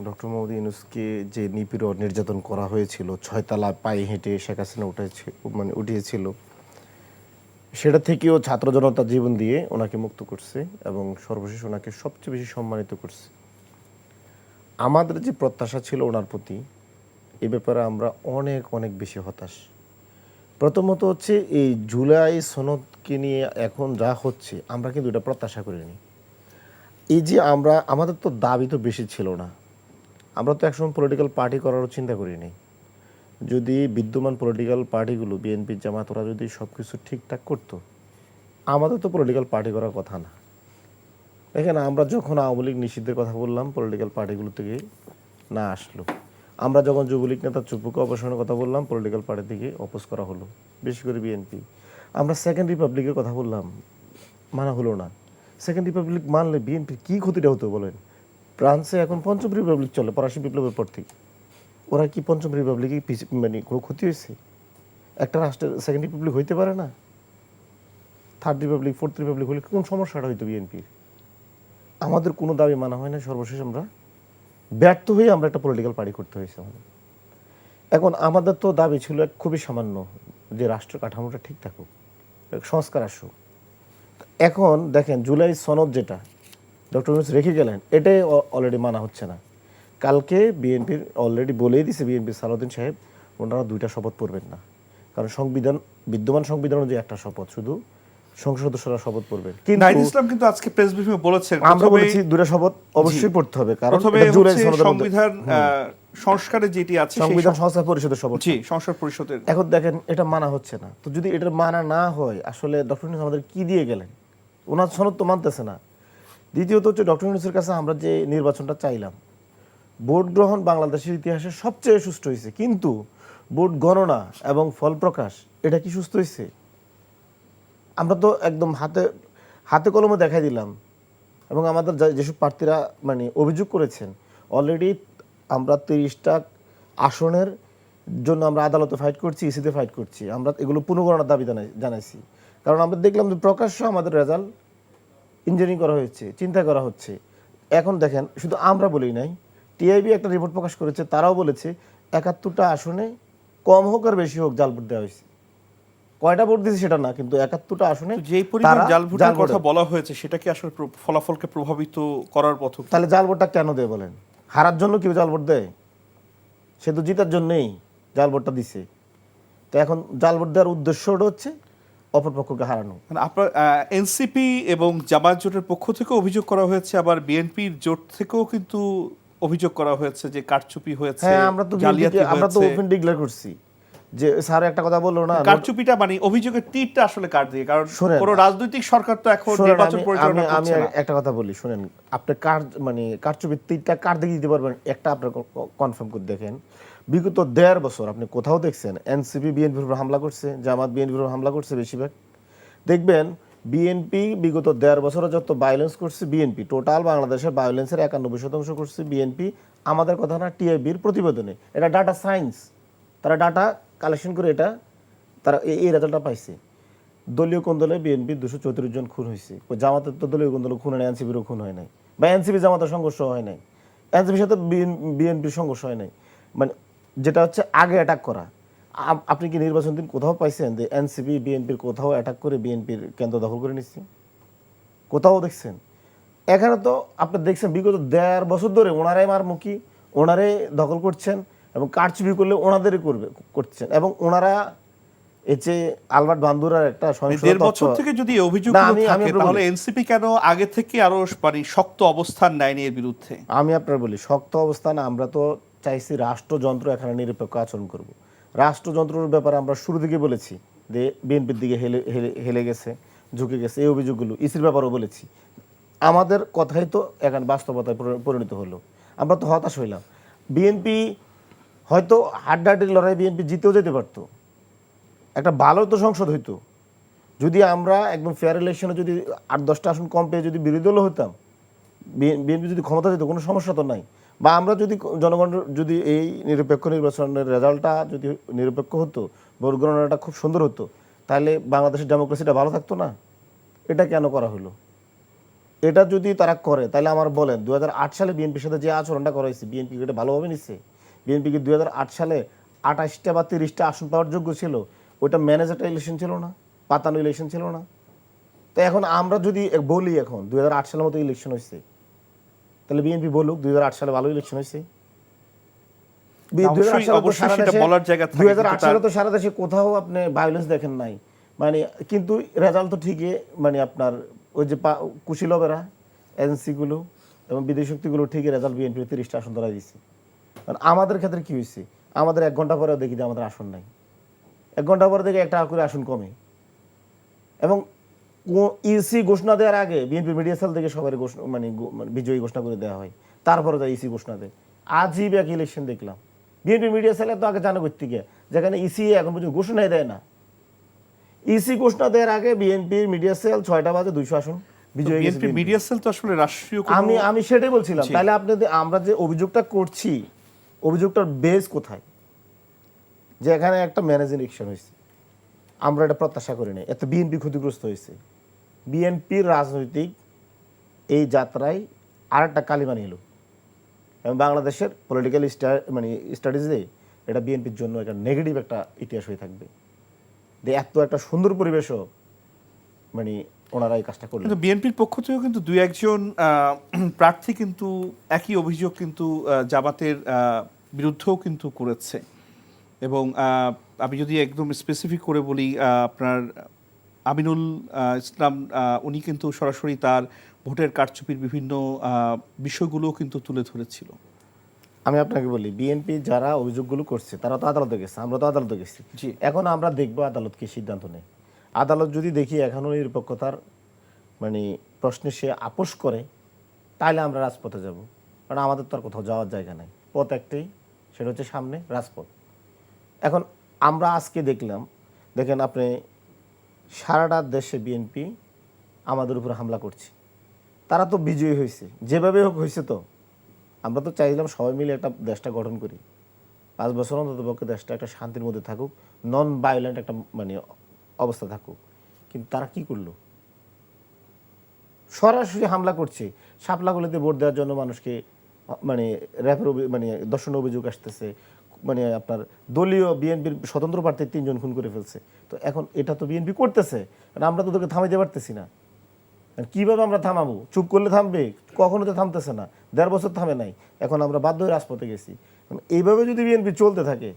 ডক্টর মোহাম্মদ ইউনূসকে যে নিপীড়ন নির্যাতন করা হয়েছিল, 6 তলা পায়ে হেঁটে শেখ হাসিনা উঠিয়েছিল, সেটা থেকেও ছাত্র জনতা জীবন দিয়ে ওনাকে মুক্ত করছে এবং সর্বশেষ ওনাকে সবচেয়ে বেশি সম্মানিত করছে। আমাদের যে প্রত্যাশা ছিল ওনার প্রতি, এ ব্যাপারে আমরা অনেক অনেক বেশি হতাশ। প্রথমত হচ্ছে এই জুলাই সনদকে নিয়ে এখন যা হচ্ছে, আমরা কিন্তু এটা প্রত্যাশা করিনি। এই যে আমাদের তো দাবি তো বেশি ছিল না, আমরা তো একসময় পলিটিক্যাল পার্টি করারও চিন্তা করিনি। যদি বিদ্যমান পলিটিক্যাল পার্টিগুলো, বিএনপি, জামাত, ওরা যদি সব কিছু ঠিকঠাক করতো, আমাদের তো পলিটিক্যাল পার্টি করার কথা না। দেখেন, আমরা যখন আওয়ামী লীগ নিষিদ্ধের কথা বললাম, পলিটিক্যাল পার্টিগুলো থেকে না আসলো। আমরা যখন যুবলীগ নেতা চুপুকে অপসারণের কথা বললাম, পলিটিক্যাল পার্টি থেকে অপোজ করা হলো, বেশি করে বিএনপি। আমরা সেকেন্ড রিপাবলিকের কথা বললাম, মানা হলো না। সেকেন্ড রিপাবলিক মানলে বিএনপির কী ক্ষতিটা হতো বলেন? ফ্রান্সে এখন পঞ্চম রিপাবলিক চলে, ফরাসি বিপ্লবের পর থেকে। ওরা কি পঞ্চম রিপাবলিকে মানে কোনো ক্ষতি হয়েছে? একটা রাষ্ট্রের সেকেন্ড রিপাবলিক হইতে পারে না? থার্ড রিপাবলিক, ফোর্থ রিপাবলিক হলে কোন সমস্যাটা হইতো বিএনপির? আমাদের কোনো দাবি মানা হয় না, সর্বশেষ আমরা ব্যর্থ হয়ে আমরা একটা পলিটিক্যাল পার্টি করতে হয়েছে আমাদের। এখন আমাদের তো দাবি ছিল খুবই সামান্য, যে রাষ্ট্র কাঠামোটা ঠিক থাকুক, সংস্কার আসুক। এখন দেখেন, জুলাই সনদ যেটা ডক্টর ইউনূস রেখে গেলেন, এটাই অলরেডি মানা হচ্ছে না। কালকে বিএনপির অলরেডি বলেই দিছে বিএনপির সালাউদ্দিন সাহেব, ওনারা 2টা শপথ পড়বেন না, কারণ বিদ্যমান সংবিধান অনুযায়ী একটা শপথ, শুধু সংসদ সদস্যরা শপথ পড়বেন। নাহিদ ইসলাম কিন্তু আজকে প্রেস ব্রিফিংয়ে বলেছেন, আমরা বলেছি 2টা শপথ অবশ্যই পড়তে হবে, কারণ জুলাই সংবিধান সংস্কারে যেটি আছে, সংবিধান সংস্কার পরিষদের শপথ। জি, সংস্কার পরিষদের। এখন দেখেন, এটা মানা হচ্ছে না। তো যদি এটা মানা না হয়, আসলে ডক্টর ইউনূস আমাদের কি দিয়ে গেলেন? ওনার সনদ তো মানতেছে না। দ্বিতীয়ত হচ্ছে, ডক্টর ইউনূসের কাছে আমরা যে নির্বাচনটা চাইলাম, ভোট গ্রহণ বাংলাদেশের ইতিহাসে সবচেয়ে সুষ্ঠু হয়েছে, কিন্তু ভোট গণনা এবং ফল প্রকাশ এটা কি সুস্থ হয়েছে? আমরা তো একদম হাতে কলমে দেখাই দিলাম। এবং আমাদের যেসব প্রার্থীরা মানে অভিযোগ করেছেন, অলরেডি আমরা 30টা আসনের জন্য আমরা আদালতে ফাইট করছি, ইসিতে ফাইট করছি, আমরা এগুলো পুনর্গণনার দাবি জানাইছি। কারণ আমরা দেখলাম যে প্রকাশ্য আমাদের রেজাল্ট ইঞ্জিনিয়ারিং করা হয়েছে, চিন্তা করা হচ্ছে। এখন দেখেন, শুধু আমরা বলি নাই, টিআইবি একটা রিপোর্ট প্রকাশ করেছে, তারাও বলেছে 71টা আসনে কম হোক আর বেশি হোক জাল ভোট দেওয়া হয়েছে। কয়টা ভোট দিয়েছে সেটা না, কিন্তু 71টা আসনে যেই পরিমাণ জাল ভোটের কথা বলা হয়েছে, সেটা কি আসলে ফলাফলকে প্রভাবিত করার পথ? তাহলে জাল ভোটটা কেন দেয় বলেন? হারার জন্য কেউ জাল ভোট দেয়? সে তো জিতার জন্যই জাল ভোটটা দিছে। তো এখন জাল ভোট দেওয়ার উদ্দেশ্যটা হচ্ছে অপরপক্ষকে হারানো। আপনার এনসিপি এবং জামায়াত জোটের পক্ষ থেকেও অভিযোগ করা হয়েছে, আবার বিএনপির জোট থেকেও কিন্তু অভিযোগ করা হয়েছে যে কারচুপি হয়েছে। হ্যাঁ, আমরা তো ওপেন ডিক্লেয়ার করছি যে স্যার একটা কথা বললো না, কারচুপিটা মানে অভিযোগের তীরটা আসলে কার দিয়ে? কারণ কোনো রাজনৈতিক সরকার তো এখন নির্বাচন পরিচালনা করছে না। আমি একটা কথা বলি, শুনেন, আপনি কারচুপির তীরটা কার দিকে দিতে পারবেন একটা আপনার কনফার্ম করে দেখেন। বিগত 1.5 বছর আপনি কোথাও দেখছেন এনসিপি বিএনপির উপর হামলা করছে, জামাত বিএনপির উপর হামলা করছে বেশিরভাগ? দেখবেন বিএনপি বিগত 1.5 বছরে যত ভায়োলেন্স করছে বিএনপি, টোটাল বাংলাদেশের ভায়োলেন্সের 91% করছে বিএনপি। আমাদের কথা না, টিআইবির প্রতিবেদনে, এটা ডাটা সায়েন্স, তারা ডাটা কালেকশন করে এটা তারা এই রেজাল্টটা পাইছে। দলীয় কোন্দলে বিএনপি 234 জন খুন হয়েছে। জামাতের তো দলীয় কোন্দলে খুন হয় নাই, এনসিপিরও খুন হয় নাই, বা এনসিপি জামাতের সংঘর্ষ হয় নাই, এনসিপির সাথে বিএনপির সংঘর্ষ হয় নাই। মানে যেটা হচ্ছে আগে অ্যাটাক করা। আপনি কি নির্বাচন দিন কোথাও পাইছেন যে এনসিপি বিএনপির কোথাও অ্যাটাক করে বিএনপির কেন্দ্র দখল করে নিচ্ছে? কোথাও দেখছেন? এখানে তো আপনি দেখছেন বিগত 1.5 বছর ধরে ওনারাই মারমুখী, ওনারাই দখল করছেন, এবং কারচুপি করলে ওনাদেরই করছেন। এবং ওনারা এই যে আলবার্ট বান্দুরার একটা 1.5 বছর থেকে যদি এই অভিযোগগুলো থাকে, তাহলে এনসিপি কেন আগে থেকে আরো শক্ত অবস্থান নেয়নি এর বিরুদ্ধে? আমি আপনার বলি, শক্ত অবস্থান আমরা তো চাইছি রাষ্ট্রযন্ত্র এখানে নিরপেক্ষ আচরণ করব। রাষ্ট্রযন্ত্রের ব্যাপারে আমরা শুরু থেকে বলেছি যে বিএনপির দিকে হেলে গেছে, ঝুঁকে গেছে, এই অভিযোগগুলো ইসির ব্যাপারেও বলেছি। আমাদের কথাই তো এখন বাস্তবতায় পরিণত হলো। আমরা তো হতাশ হইলাম। বিএনপি হয়তো হাড্ডাহাড্ডির লড়াই বিএনপি জিতেও যেতে পারতো, একটা ভালো তো সংসদ হইতো যদি আমরা একদম ফেয়ার ইলেকশনে যদি 8-10টা আসন কম পেয়ে যদি বিরোধী দল হতাম, বিএনপি যদি ক্ষমতা যেত, কোনো সমস্যা তো নাই। বা আমরা যদি জনগণ যদি এই নিরপেক্ষ নির্বাচনের রেজাল্টটা যদি নিরপেক্ষ হতো, ভোট গণনাটা খুব সুন্দর হতো, তাহলে বাংলাদেশের ডেমোক্রেসিটা ভালো থাকতো না? এটা কেন করা হলো? এটা যদি তারা করে, তাহলে আমার বলেন 2008 সালে বিএনপির সাথে যে আচরণটা করা হয়েছে, বিএনপি এটা ভালোভাবে নিচ্ছে? বিএনপি কি 2008 সালে 28টা বা 30টা আসন পাওয়ার যোগ্য ছিল? ওইটা ম্যানেজ একটা ইলেকশন ছিল না, পাতানো ইলেকশন ছিল না? তো এখন আমরা যদি বলি এখন 2008 সালের মতো ইলেকশন হয়েছে, তাহলে বিএনপি বলুক 2008 সালে ভালো ইলেকশন হয়েছে। 2008 সালে তো সারা দেশে কোথাও আপনি ভায়োলেন্স দেখেন নাই, মানে কিন্তু রেজাল্ট তো ঠিকই, মানে আপনার ওই যে কুশীলবেরা এজেন্সিগুলো এবং বিদেশি শক্তিগুলো ঠিকই রেজাল্ট বিএনপির 30টা আসন ধরা দিয়েছে। কারণ আমাদের ক্ষেত্রে কি হয়েছে, আমাদের 1 ঘন্টা পরে দেখি যে আমাদের আসন নাই, 1 ঘন্টা পরে দেখে একটা করে আসন কমে। এবং ইসি ঘোষণা দেওয়ার আগে বিএনপি মিডিয়া সেল থেকে সবাই মানে বিজয়ী ঘোষণা করে দেওয়া হয়, তারপরে যা ইসি ঘোষণা দেয়। আজই এক ইলেকশন দেখলাম বিএনপি মিডিয়া সেলে তো আগে জানো করতে গিয়ে, যেখানে ইসি এখন পর্যন্ত ঘোষণাই দেয় না। ইসি ঘোষণা দেওয়ার আগে বিএনপির মিডিয়া সেল 6টা বাজে 200 আসন বিজয়ী। বিএনপি মিডিয়া সেল তো আসলে রাষ্ট্রীয়, আমি সেটাই বলছিলাম। তাহলে আপনি আমরা যে অভিযোগটা করছি, অভিযোগটার বেস কোথায়? যে এখানে একটা ম্যানেজিং ইলেকশন হয়েছে, আমরা এটা প্রত্যাশা করি নাই, এত বিএনপি ক্ষতিগ্রস্ত হয়েছে। বিএনপির রাজনৈতিক এই যাত্রায় আরেকটা কালিমা নিল, এবং বাংলাদেশের পলিটিক্যাল মানে স্টাডিজে এটা বিএনপির জন্য একটা নেগেটিভ একটা ইতিহাস হয়ে থাকবে। যে এত একটা সুন্দর পরিবেশও মানে ওনারা এই কাজটা করলেন। কিন্তু বিএনপির পক্ষ থেকেও কিন্তু 2-1 প্রার্থী কিন্তু একই অভিযোগ কিন্তু জামাতের বিরুদ্ধেও কিন্তু করেছে। এবং আমি যদি একদম স্পেসিফিক করে বলি, আপনার আমিনুল ইসলাম, উনি কিন্তু সরাসরি তার ভোটের কারচুপির বিভিন্ন বিষয়গুলোও কিন্তু তুলে ধরেছিল। আমি আপনাকে বলি, বিএনপি যারা অভিযোগগুলো করছে তারা তো আদালতে গেছে, আমরা তো আদালতে গেছি। এখন আমরা দেখবো আদালত কি সিদ্ধান্ত নেয়। আদালত যদি দেখি এখনও নিরপেক্ষতার মানে প্রশ্নে সে আপোষ করে, তাহলে আমরা রাজপথে যাব। কারণ আমাদের তো আর কোথাও যাওয়ার জায়গা নাই, পথ একটাই, সেটা হচ্ছে সামনে রাজপথ। এখন আমরা আজকে দেখেন আপনি সারাটা দেশে বিএনপি আমাদের উপর হামলা করছে, তারা তো বিজয়ী হয়েছে, যেভাবে হোক হয়েছে। তো আমরা তো চাইলাম সবাই মিলে একটা দেশটা গঠন করি, 5 বছর অন্তত পক্ষে দেশটা একটা শান্তির মধ্যে থাকুক, নন ভায়োলেন্ট একটা মানে অবস্থা থাকুক। কিন্তু তারা কি করলো? সরাসরি হামলা করছে। শাপলাগুলিতে ভোট দেওয়ার জন্য মানুষকে মানে র্যাপের মানে দর্শন অভিযোগ আসতেছে, মানে আপনার দলীয় বিএনপির স্বতন্ত্র প্রার্থী 3 জন খুন করে ফেলছে। তো এখন এটা তো বিএনপি করতেছে, কারণ আমরা তো তোকে থামাইতে পারতেছি না। কিভাবে আমরা থামাবো? চুপ করলে থামবে? কখনো তো থামতেছে না, 1.5 বছর থামে নাই, এখন আমরা বাধ্য হয়ে রাজপথে গেছি। এইভাবে যদি বিএনপি চলতে থাকে,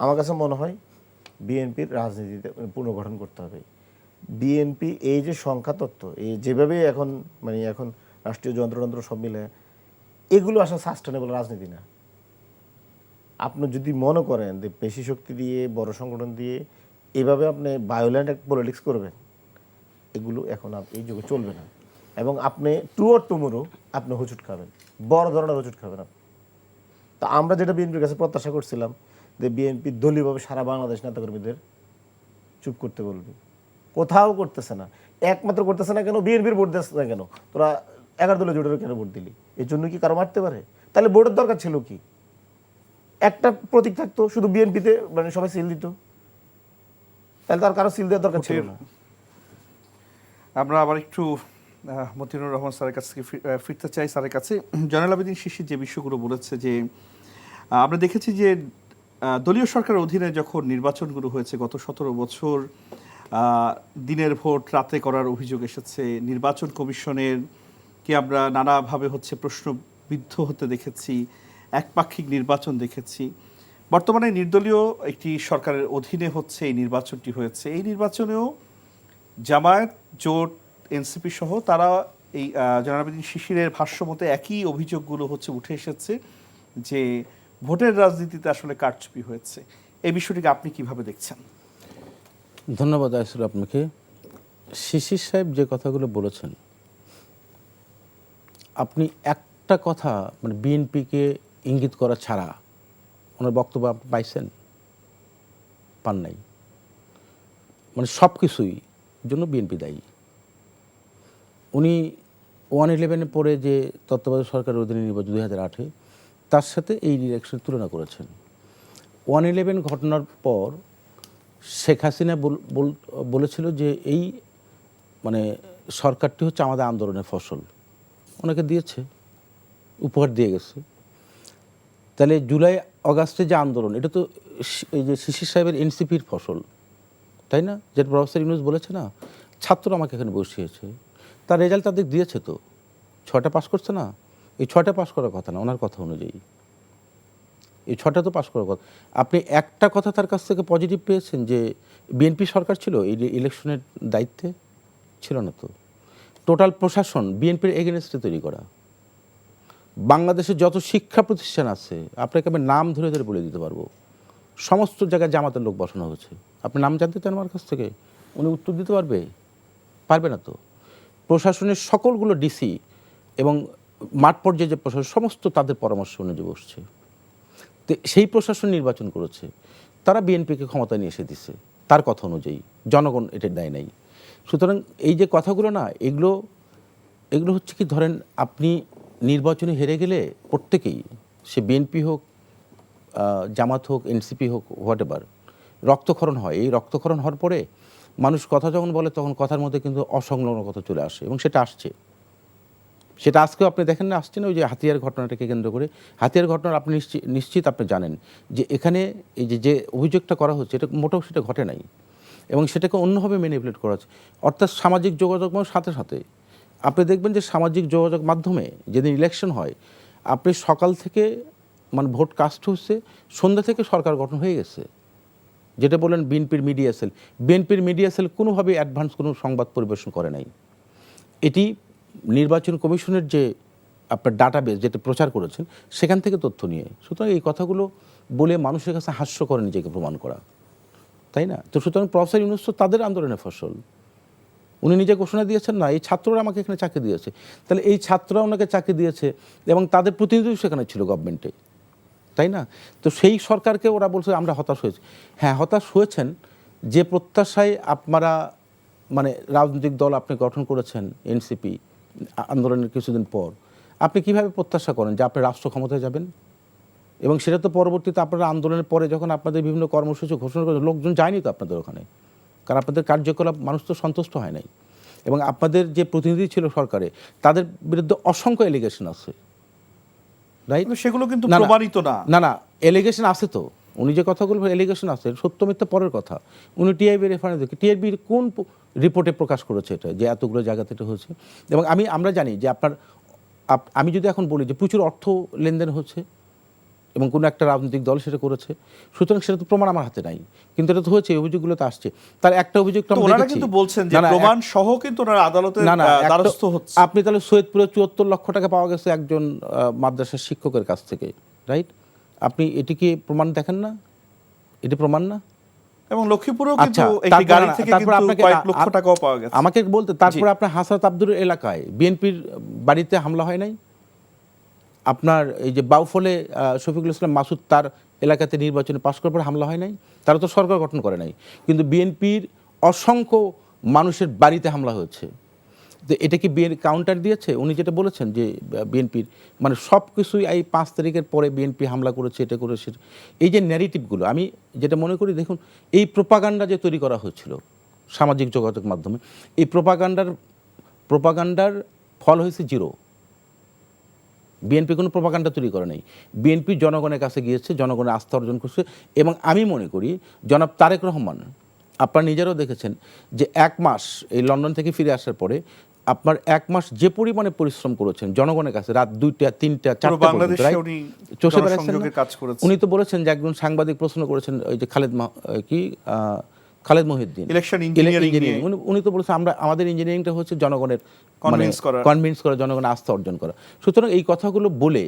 আমার কাছে মনে হয় বিএনপির রাজনীতিতে পুনর্গঠন করতে হবে। বিএনপি এই যে সংখ্যা তত্ত্ব, এই যেভাবে এখন মানে এখন রাষ্ট্রীয় যন্ত্রতন্ত্র সব মিলে, এগুলো আসলে সাস্টেনেবল রাজনীতি না। আপনি যদি মনে করেন যে পেশি শক্তি দিয়ে, বড় সংগঠন দিয়ে এভাবে আপনি ভায়োলেন্ট পলিটিক্স করবেন, এগুলো এখন এই যুগে চলবে না। এবং আপনি টুমোরো আপনি হুচুট খাবেন, বড় ধরনের হুচুট খাবেন আপনি। তা আমরা যেটা বিএনপির কাছে প্রত্যাশা করছিলাম যে বিএনপি দলীয়ভাবে সারা বাংলাদেশ নেতাকর্মীদের চুপ করতে বলবে, কোথাও করতেছে না। একমাত্র করতেছে না কেন, বিএনপির ভোট দিচ্ছে না কেন, তোরা 11 দলীয় জোটের কেন ভোট দিলি? এর জন্য কি কারো মারতে পারে? তাহলে ভোটের দরকার ছিল কি? একটা প্রতীক থাকতো, শুধু বিএনপিতে মানে সবাই সিল দিত, তাহলে তার কারো সিল দেওয়ার দরকার ছিল না। আমরা আবার একটু মতিউর রহমান স্যারের কাছ থেকে ফিরতে চাই। স্যারের কাছে জয়নুল আবেদিন শিশির যে বিষয়গুলো বলেছে, যে আমরা দেখেছি যে দলীয় সরকারের অধীনে যখন নির্বাচনগুলো হয়েছে গত 17 বছর, দিনের ভোট রাতে করার অভিযোগ এসেছে। নির্বাচন কমিশনের কে আমরা নানাভাবে প্রশ্নবিদ্ধ হতে দেখেছি, একপাক্ষিক নির্বাচন দেখেছি। বর্তমানে নির্দলীয় একটি সরকারের অধীনে এই নির্বাচনটি হয়েছে। এই নির্বাচনেও জামায়াত, জোট, এনসিপি সহ তারা এই জয়নুল আবেদিন শিশিরের ভাষ্যমতে একই অভিযোগগুলো উঠে এসেছে যে ভোটের রাজনীতিতে আসলে কারচুপি হয়েছে। এই বিষয়টিকে আপনি কিভাবে দেখছেন? ধন্যবাদ আইসুল আপনাকে। শিশির সাহেব যে কথাগুলো বলেছেন, আপনি একটা কথা মানে বিএনপিকে ইঙ্গিত করা ছাড়া ওনার বক্তব্য আপনি পাইছেন? পান নাই। মানে সব কিছুই জন্য বিএনপি দায়ী। উনি 111-এর পরে যে তত্ত্বাবধায়ক সরকারের অধীনে নির্বাচন 2008-এ, তার সাথে এই ইলেকশনের তুলনা করেছেন। 111 ঘটনার পর শেখ হাসিনা বলেছিল যে এই মানে সরকারটি হচ্ছে আমাদের আন্দোলনের ফসল। ওনাকে দিয়েছে, উপহার দিয়ে গেছে। তাহলে জুলাই অগাস্টে যে আন্দোলন, এটা তো এই যে শিশির সাহেবের এনসিপির ফসল, তাই না? যেটা প্রফেসর ইউনূস বলেছে না, ছাত্র আমাকে এখানে বসিয়েছে, তার রেজাল্ট তাদের দিয়েছে, তো 6টা পাস করছে না? এই 6টা পাস করার কথা না, ওনার কথা অনুযায়ী এই 6টা তো পাস করার কথা। আপনি একটা কথা তার কাছ থেকে পজিটিভ পেয়েছেন যে বিএনপি সরকার ছিল এই ইলেকশনের দায়িত্বে? ছিল না তো। টোটাল প্রশাসন বিএনপির এগেনস্টে তৈরি করা। বাংলাদেশের যত শিক্ষা প্রতিষ্ঠান আছে আপনাকে আমি নাম ধরে ধরে বলে দিতে পারবো, সমস্ত জায়গায় জামাতের লোক বসানো হয়েছে। আপনি নাম জানতে চান আমার কাছ থেকে? উনি উত্তর দিতে পারবে? পারবে না তো। প্রশাসনের সকলগুলো ডিসি এবং মাঠ পর্যায়ে যে প্রশাসন, সমস্ত তাদের পরামর্শ অনুযায়ী বসছে। তো সেই প্রশাসন নির্বাচন করেছে, তারা বিএনপিকে ক্ষমতায় নিয়ে এসে দিচ্ছে তার কথা অনুযায়ী, জনগণ এটার দায় নাই। সুতরাং এই যে কথাগুলো না, এগুলো হচ্ছে কি, ধরেন আপনি নির্বাচনে হেরে গেলে প্রত্যেকেই, সে বিএনপি হোক, জামাত হোক, এনসিপি হোক, হোয়াট এভার, রক্তক্ষরণ হয়। এই রক্তক্ষরণ হওয়ার পরে মানুষ কথা যখন বলে তখন কথার মধ্যে কিন্তু অসংলগ্ন কথা চলে আসে, এবং সেটা আসছে। সেটা আজকেও আপনি দেখেন না, আসছে না? ওই যে হাতিয়ার ঘটনাটাকে কেন্দ্র করে, হাতিয়ার ঘটনার আপনি নিশ্চিত আপনি জানেন যে এখানে এই যে অভিযোগটা করা হচ্ছে, এটা মোটেও সেটা ঘটে নাই, এবং সেটাকে অন্যভাবে ম্যানিপুলেট করা হচ্ছে। অর্থাৎ সামাজিক যোগাযোগ সাথে সাথে আপনি দেখবেন যে সামাজিক যোগাযোগ মাধ্যমে যেদিন ইলেকশন হয়, আপনি সকাল থেকে মানে ভোট কাস্ট হচ্ছে, সন্ধ্যা থেকে সরকার গঠন হয়ে গেছে। যেটা বলেন বিএনপির মিডিয়া সেল কোনোভাবেই অ্যাডভান্স কোনো সংবাদ পরিবেশন করে নাই। এটি নির্বাচন কমিশনের যে আপনার ডাটাবেস যেটা প্রচার করেছেন সেখান থেকে তথ্য নিয়ে। সুতরাং এই কথাগুলো বলে মানুষের কাছে হাস্যকর নিজেকে প্রমাণ করা, তাই না? তো সুতরাং প্রফেসর ইউনূস তো তাদের আন্দোলনের ফসল। উনি নিজে ঘোষণা দিয়েছেন না, এই ছাত্ররা আমাকে এখানে চাকরি দিয়েছে। তাহলে এই ছাত্ররা ওনাকে চাকরি দিয়েছে এবং তাদের প্রতিনিধি সেখানে ছিল গভর্নমেন্টে, তাই না? তো সেই সরকারকে ওরা বলছে আমরা হতাশ হয়েছি। হ্যাঁ, হতাশ হয়েছেন। যে প্রত্যাশায় আপনারা মানে রাজনৈতিক দল আপনি গঠন করেছেন, এনসিপি আন্দোলনের কিছুদিন পর, আপনি কিভাবে প্রত্যাশা করেন যে আপনি রাষ্ট্র ক্ষমতায় যাবেন? এবং সেটা তো পরবর্তীতে আপনারা আন্দোলনের পরে যখন আপনাদের বিভিন্ন কর্মসূচি ঘোষণা করেন, লোকজন যায়নি তো আপনাদের ওখানে, কারণ আপনাদের কার্যকলাপ মানুষ তো সন্তুষ্ট হয় নাই। এবং আপনাদের যে প্রতিনিধি ছিল সরকারে, তাদের বিরুদ্ধে অসংখ্য এলিগেশন আছে, রাইট? সেগুলো কিন্তু প্রমাণিত না। না, এলিগেশন আছে তো। উনি যে কথাগুলো এলিগেশন আছে, সত্য মিথ্যা পরের কথা। উনি টিআইবি রেফারেন্স দেখে, টিআইবির কোন রিপোর্টে প্রকাশ করেছে এটা যে এতগুলো জায়গাতে এটা হচ্ছে? এবং আমরা জানি যে আমি যদি এখন বলি যে প্রচুর অর্থ লেনদেন হচ্ছে এবং কোনো একটা রাজনৈতিক দল সেটা করেছে, সুতরাং সেটা তো প্রমাণ আমার হাতে নাই, কিন্তু এটা তো হয়েছে, এই অভিযোগগুলো তো আসছে। তার একটা অভিযোগ ওনারা কিন্তু বলছেন যে প্রমাণ সহ কিন্তু ওনারা আদালতে দ্বারস্থ হচ্ছে। আপনি তাহলে সৈয়দপুরে 74 লক্ষ টাকা পাওয়া গেছে একজন মাদ্রাসার শিক্ষকের কাছ থেকে, রাইট? আপনি এটি কি প্রমাণ দেখেন না? এটি প্রমাণ না? এবং লক্ষ্মীপুরেও কিন্তু একটি গাড়ি থেকে কিন্তু কয়েক লক্ষ টাকাও পাওয়া গেছে। আমাকে বলতে, তারপরে আপনার হাসরাত আব্দুর এলাকায় বিএনপির বাড়িতে হামলা হয় নাই? আপনার এই যে বাউফলে শফিকুল ইসলাম মাসুদ, তার এলাকাতে নির্বাচনে পাশ করার পর হামলা হয় নাই? তারা তো সরকার গঠন করে নাই, কিন্তু বিএনপির অসংখ্য মানুষের বাড়িতে হামলা হয়েছে। তো এটা কি কাউন্টার দিয়েছে? উনি যেটা বলেছেন যে বিএনপির মানে সব কিছুই এই 5 তারিখের পরে বিএনপি হামলা করেছে, এটা করেছে, এই যে ন্যারেটিভগুলো, আমি যেটা মনে করি, দেখুন এই প্রোপাগান্ডা যে তৈরি করা হয়েছিল সামাজিক যোগাযোগ মাধ্যমে, এই প্রোপাগান্ডার ফল হয়েছে জিরো। বিএনপি কোনো প্রোপাগান্ডা তৈরি করে নাই। বিএনপি জনগণের কাছে গিয়েছে, জনগণের আস্থা অর্জন করছে। এবং আমি মনে করি জনাব তারেক রহমান, আপনারা নিজেরাও দেখেছেন যে 1 মাস এই লন্ডন থেকে ফিরে আসার পরে আপনার 1 মাস যে পরিমাণে পরিশ্রম করেছেন জনগণের কাছে, রাত 2টা 3টা 4টা বাংলাদেশে উনি জনসংযোগের কাজ করেছেন। উনি তো বলেছেন যে একজন সাংবাদিক প্রশ্ন করেছেন, ওই যে খালেদ মহিউদ্দিন, ইলেকশন ইঞ্জিনিয়ারিং, উনি তো বলেছেন আমাদের ইঞ্জিনিয়ারিংটা হচ্ছে জনগণের কনভিন্স করা, জনগণের আস্থা অর্জন করা। সুতরাং এই কথাগুলো বলে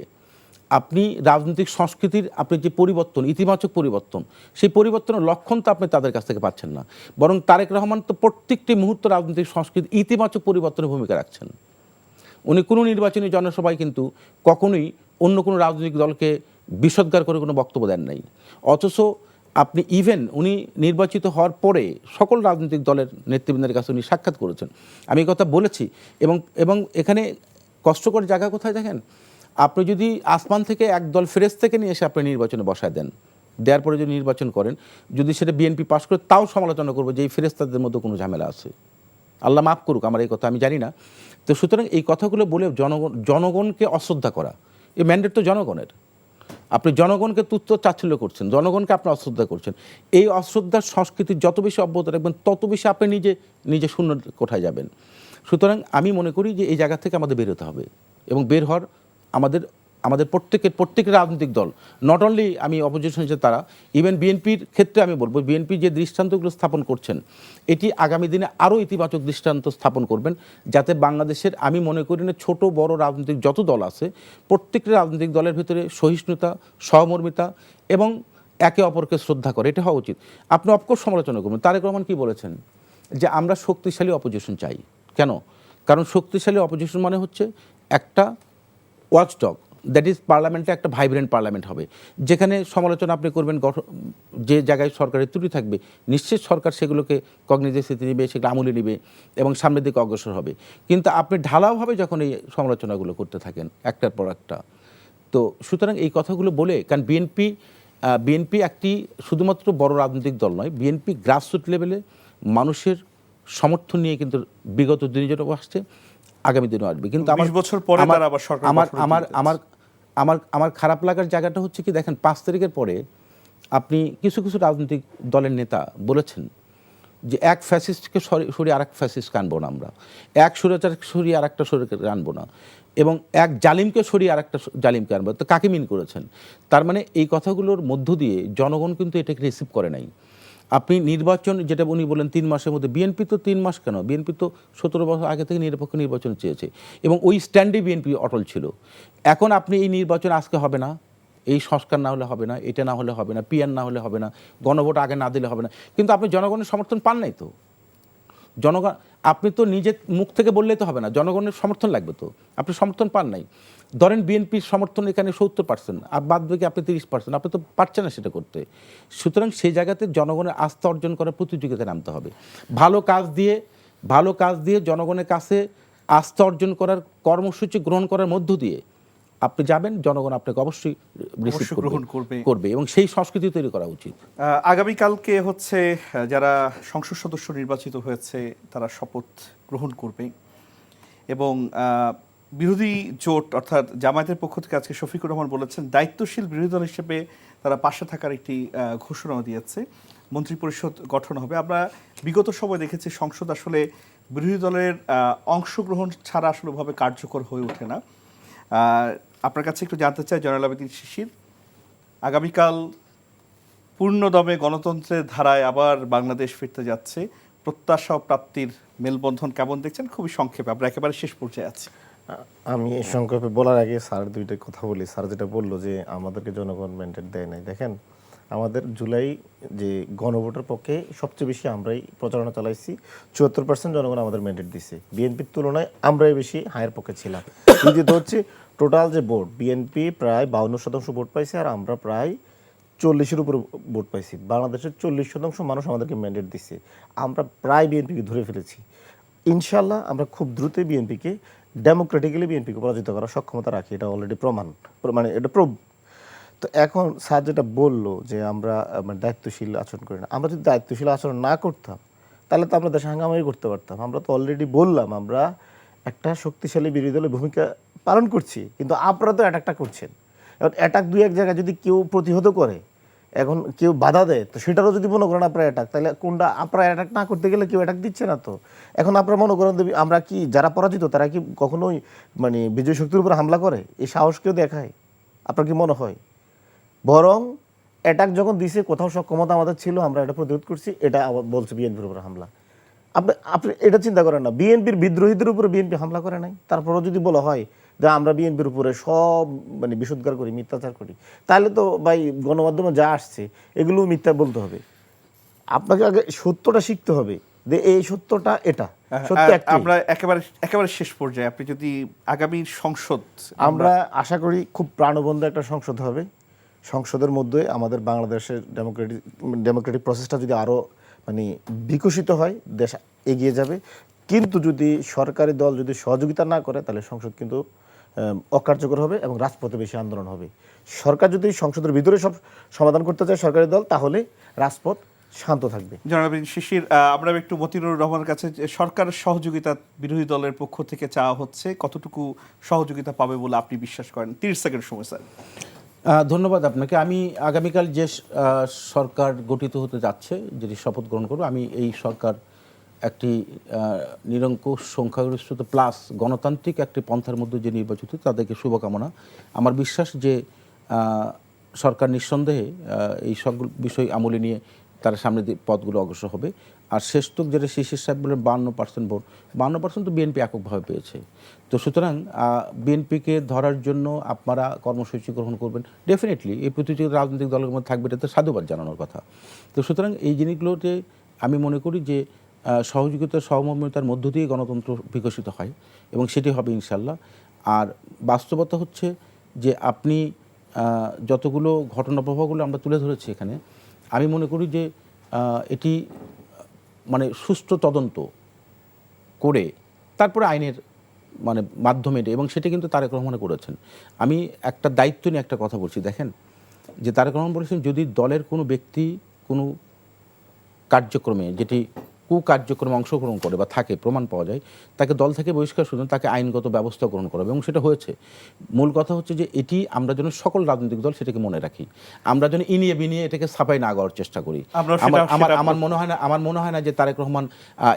আপনি রাজনৈতিক সংস্কৃতির আপনি যে পরিবর্তন, ইতিবাচক পরিবর্তন, সেই পরিবর্তনের লক্ষণ তো আপনি তাদের কাছ থেকে পাচ্ছেন না। বরং তারেক রহমান তো প্রত্যেকটি মুহূর্ত রাজনৈতিক সংস্কৃতি ইতিবাচক পরিবর্তনের ভূমিকা রাখছেন। উনি কোনো নির্বাচনী জনসভায় কিন্তু কখনোই অন্য কোনো রাজনৈতিক দলকে বিষোদ্গার করে কোনো বক্তব্য দেন নাই। অথচ আপনি ইভেন উনি নির্বাচিত হওয়ার পরে সকল রাজনৈতিক দলের নেতৃবৃন্দের কাছে উনি সাক্ষাৎ করেছেন। আমি এই কথা বলেছি। এবং এখানে কষ্টকর জায়গা কোথায় দেখেন, আপনি যদি আসমান থেকে একদল ফেরেশ থেকে নিয়ে এসে আপনি নির্বাচনে বসায় দেওয়ার পরে যদি নির্বাচন করেন, যদি সেটা বিএনপি পাশ করে, তাও সমালোচনা করবো যে এই ফেরেশতাদের মধ্যে কোনো ঝামেলা আছে। আল্লাহ মাফ করুক আমার এই কথা, আমি জানি না। তো সুতরাং এই কথাগুলো বলে জনগণকে অশ্রদ্ধা করা, এই ম্যান্ডেট তো জনগণের। আপনি জনগণকে তুচ্ছ তাচ্ছিল্য করছেন, জনগণকে আপনি অশ্রদ্ধা করছেন। এই অশ্রদ্ধার সংস্কৃতি যত বেশি অব্যাহত রাখবেন, তত বেশি আপনি নিজে শূন্য কোঠায় যাবেন। সুতরাং আমি মনে করি যে এই জায়গা থেকে আমাদের বের হতে হবে, এবং বের হওয়ার আমাদের প্রত্যেকের রাজনৈতিক দল, নট অনলি আমি অপোজিশন হিসেবে তারা, ইভেন বিএনপির ক্ষেত্রে আমি বলবো, বিএনপি যে দৃষ্টান্তগুলো স্থাপন করছেন, এটি আগামী দিনে আরও ইতিবাচক দৃষ্টান্ত স্থাপন করবেন, যাতে বাংলাদেশের, আমি মনে করি না ছোট বড় রাজনৈতিক যত দল আছে, প্রত্যেকটি রাজনৈতিক দলের ভিতরে সহিষ্ণুতা, সহমর্মিতা এবং একে অপরকে শ্রদ্ধা করে, এটা হওয়া উচিত। আপনি অফকোর্স সমালোচনা করবেন। তারেক রহমান কি বলেছেন যে আমরা শক্তিশালী অপোজিশন চাই। কেন? কারণ শক্তিশালী অপোজিশন মানে হচ্ছে একটা ওয়াচডগ, দ্যাট ইজ পার্লামেন্টে একটা ভাইব্রেন্ট পার্লামেন্ট হবে, যেখানে সমালোচনা আপনি করবেন, যে জায়গায় সরকারের ত্রুটি থাকবে নিশ্চিত সরকার সেগুলোকে কগনিজেন্সে নেবে, সেগুলো আমলে নেবে এবং সামনের দিকে অগ্রসর হবে। কিন্তু আপনি ঢালাওভাবে যখন এই সমালোচনাগুলো করতে থাকেন একটার পর একটা, তো সুতরাং এই কথাগুলো বলে, কারণ বিএনপি একটি শুধুমাত্র বড় রাজনৈতিক দল নয়, বিএনপি গ্রাসরুট লেভেলে মানুষের সমর্থন নিয়ে কিন্তু বিগত দিনে যেটা আসছে, আগামী দিনও আসবে। কিন্তু 20 বছর পরে তারা আবার সরকার আমার খারাপ লাগার জায়গাটা হচ্ছে কি, দেখেন 5 তারিখের পরে আপনি কিছু রাজনৈতিক দলের নেতা বলেছেন যে এক ফ্যাসিস্টকে সরিয়ে আর এক ফ্যাসিস্টকে আনবো না, আমরা এক স্বৈরাচারকে সরিয়ে আর একটা স্বৈরাচারকে আনবো না, এবং এক জালিমকে সরিয়ে আর একটা জালিমকে আনবো। তো কাকে মিন করেছেন? তার মানে এই কথাগুলোর মধ্য দিয়ে জনগণ কিন্তু এটাকে রিসিভ করে নাই। আপনি নির্বাচন, যেটা উনি বলেন 3 মাসের মধ্যে, বিএনপি তো 3 মাস কেন, বিএনপি তো 17 বছর আগে থেকে নিরপেক্ষ নির্বাচন চেয়েছে এবং ওই স্ট্যান্ডে বিএনপি অটল ছিল। এখন আপনি এই নির্বাচন আজকে হবে না, এই সংস্কার না হলে হবে না, এটা না হলে হবে না, পিআর না হলে হবে না, গণভোট আগে না দিলে হবে না, কিন্তু আপনি জনগণের সমর্থন পান নাই তো। জনগণ, আপনি তো নিজের মুখ থেকে বললেই তো হবে না, জনগণের সমর্থন লাগবে তো, আপনি সমর্থন পান নাই। ধরেন বিএনপির সমর্থন এখানে 70%, আর বাদ বাকি আপনি 30%, আপনি তো পারছেন না সেটা করতে। সুতরাং সেই জায়গাতে জনগণের আস্থা অর্জন করার প্রতিযোগিতায় নামতে হবে। ভালো কাজ দিয়ে জনগণের কাছে আস্থা অর্জন করার কর্মসূচি গ্রহণ করার মধ্য দিয়ে আপনি যাবেন, জনগণ আপনাকে অবশ্যই গ্রহণ করবে এবং সেই সংস্কৃতি তৈরি করা উচিত। আগামীকালকে হচ্ছে যারা সংসদ সদস্য নির্বাচিত হয়েছে তারা শপথ গ্রহণ করবে, এবং বিরোধী জোট অর্থাৎ জামায়াতের পক্ষ থেকে আজকে শফিকুর রহমান বলেছেন দায়িত্বশীল বিরোধী দল হিসেবে তারা পাশে থাকার একটি ঘোষণা দিয়েছে, মন্ত্রিপরিষদ গঠন হবে। আমরা বিগত সময় দেখেছি সংসদ আসলে বিরোধী দলের অংশগ্রহণ ছাড়া আসলে ভাবে কার্যকর হয়ে ওঠে না। আপনার কাছে একটু জানতে চাই জয়নাল আবেদীন শিশির, আগামীকাল পূর্ণদমে গণতন্ত্রের ধারায় আবার বাংলাদেশ ফিরতে যাচ্ছে, প্রত্যাশা ও প্রাপ্তির মেলবন্ধন কেমন দেখছেন? খুবই সংক্ষেপে, আমরা একেবারে শেষ পর্যায়ে আছি। আমি সংক্ষেপে বলার আগে স্যার দুইটা কথা বলি। স্যার যেটা বললো যে আমাদেরকে জনগণ ম্যান্ডেট দেয় নাই, দেখেন আমাদের জুলাই যে গণভোটের পক্ষে সবচেয়ে বেশি আমরাই প্রচারণা চালাইছি, 74% জনগণ আমাদের ম্যান্ডেট দিছে। বিএনপির তুলনায় আমরাই বেশি হায়ের পক্ষে ছিলাম। দ্বিতীয়ত হচ্ছে টোটাল যে ভোট, বিএনপি প্রায় 52% ভোট পাইছে আর আমরা প্রায় 40-এর উপরে ভোট পাইছি। বাংলাদেশের 40% মানুষ আমাদেরকে ম্যান্ডেট দিচ্ছে। আমরা প্রায় বিএনপিকে ধরে ফেলেছি। ইনশাল্লাহ আমরা খুব দ্রুতই বিএনপিকে ডেমোক্রেটিক্যালি বিএনপিকে পরাজিত করার সক্ষমতা রাখি। এটা অলরেডি মানে এটা প্রুভ। তো এখন স্যার যেটা বললো যে আমরা মানে দায়িত্বশীল আচরণ করি না, আমরা যদি দায়িত্বশীল আচরণ না করতাম তাহলে তো আমরা দেশে হাঙ্গামাই করতে পারতাম। আমরা তো অলরেডি বললাম আমরা একটা শক্তিশালী বিরোধী দলের ভূমিকা পালন করছি, কিন্তু আপনারা তো অ্যাটাকটা করছেন। এখন অ্যাটাক দুই এক জায়গায় যদি কেউ প্রতিহত করে, এখন কেউ বাধা দেয়, তো সেটারও যদি মনে করেন আপনার অ্যাটাক, তাহলে কোনটা আপনারা অ্যাটাক না করতে গেলে কেউ অ্যাটাক দিচ্ছে না তো। এখন আপনারা মনে করেন আমরা কি যারা পরাজিত তারা কি কখনোই মানে বিজয় শক্তির উপর হামলা করে? এই সাহস কেউ দেখায়? আপনার কি মনে হয়? বরং অ্যাটাক যখন দিছে কোথাও সক্ষমতা আমাদের ছিল, আমরা এটা প্রতিরোধ করছি, এটা আবার বলছে বিএনপির উপর হামলা। আপনি আপনি এটা চিন্তা করেন না, বিএনপির বিদ্রোহীদের উপরে বিএনপি হামলা করে নাই? তারপরেও যদি বলা হয় যে আমরা বিএনপির উপরে সব মানে বিশুদ্ধার করি, মিথ্যাচার করি, তাহলে তো ভাই গণমাধ্যমে যা আসছে এগুলো মিথ্যা বলতে হবে। আপনাকে আগে সত্যটা শিখতে হবে যে এই সত্যটা এটা সত্য একটাই। আমরা একেবারে শেষ পর্যায়ে আপনি যদি আগামী সংসদ, আমরা আশা করি খুব প্রাণবন্ত একটা সংসদ হবে। সংসদের মধ্যে আমাদের বাংলাদেশের ডেমোক্রেটিক প্রসেসটা যদি আরও মানে বিকশিত হয়, দেশ এগিয়ে যাবে। কিন্তু যদি সরকারি দল যদি সহযোগিতা না করে তাহলে সংসদ কিন্তু অকার্যকর হবে এবং রাজপথে বেশি আন্দোলন হবে। সরকার যদি সংসদের ভিতরে সব সমাধান করতে চায় সরকারি দল, তাহলে রাজপথ শান্ত থাকবে। জনাব শিশির, আমরা একটু মতিনুর রহমানের কাছে, সরকারের সহযোগিতা বিরোধী দলের পক্ষ থেকে চাওয়া হচ্ছে, কতটুকু সহযোগিতা পাবে বলে আপনি বিশ্বাস করেন? 30 সেকেন্ড সময় স্যার। ধন্যবাদ আপনাকে। আমি আগামীকাল যে সরকার গঠিত হতে যাচ্ছে, যেটি শপথ গ্রহণ করব, আমি এই সরকার একটি নিরঙ্কুশ সংখ্যাগরিষ্ঠতা প্লাস গণতান্ত্রিক একটি পন্থার মধ্যে যে নির্বাচিত, তাদেরকে শুভকামনা। আমার বিশ্বাস যে সরকার নিঃসন্দেহে এই সকল বিষয় আমলে নিয়ে তারা সামনের পথগুলো অগ্রসর হবে। আর শেষতক যেটা শিশির সাহেব বলেন 52% ভোট, 52% তো বিএনপি এককভাবে পেয়েছে। তো সুতরাং বিএনপিকে ধরার জন্য আপনারা কর্মসূচি গ্রহণ করবেন, ডেফিনেটলি এই প্রতিটি রাজনৈতিক দলের মধ্যে থাকবে, এটাতে সাধুবাদ জানানোর কথা। তো সুতরাং এই জিনিসগুলোতে আমি মনে করি যে সহযোগিতা সহমর্মিতার মধ্য দিয়ে গণতন্ত্র বিকশিত হয় এবং সেটি হবে ইনশাল্লাহ। আর বাস্তবতা হচ্ছে যে আপনি যতগুলো ঘটনা প্রবাহগুলো আমরা তুলে ধরেছি এখানে, আমি মনে করি যে এটি মানে সুষ্ঠু তদন্ত করে তারপরে আইনের মানে মাধ্যমে, এবং সেটা কিন্তু তারেক রহমান করেছেন। আমি একটা দায়িত্ব নিয়ে একটা কথা বলছি, দেখেন যে তারেক রহমান বলেছেন যদি দলের কোনো ব্যক্তি কোনো কার্যক্রমে যেটি কুকার্যক্রমে অংশগ্রহণ করে বা থাকে প্রমাণ পাওয়া যায়, তাকে দল থেকে বহিষ্কার শুধু তাকে আইনগত ব্যবস্থা গ্রহণ করা হবে, এবং সেটা হয়েছে। মূল কথা হচ্ছে যে এটি আমরা যেন সকল রাজনৈতিক দল সেটাকে মনে রাখি, আমরা যেন ইনিয়ে বিনিয়ে এটাকে ছাপাই না গাওয়ার চেষ্টা করি। আমার মনে হয় না যে তারেক রহমান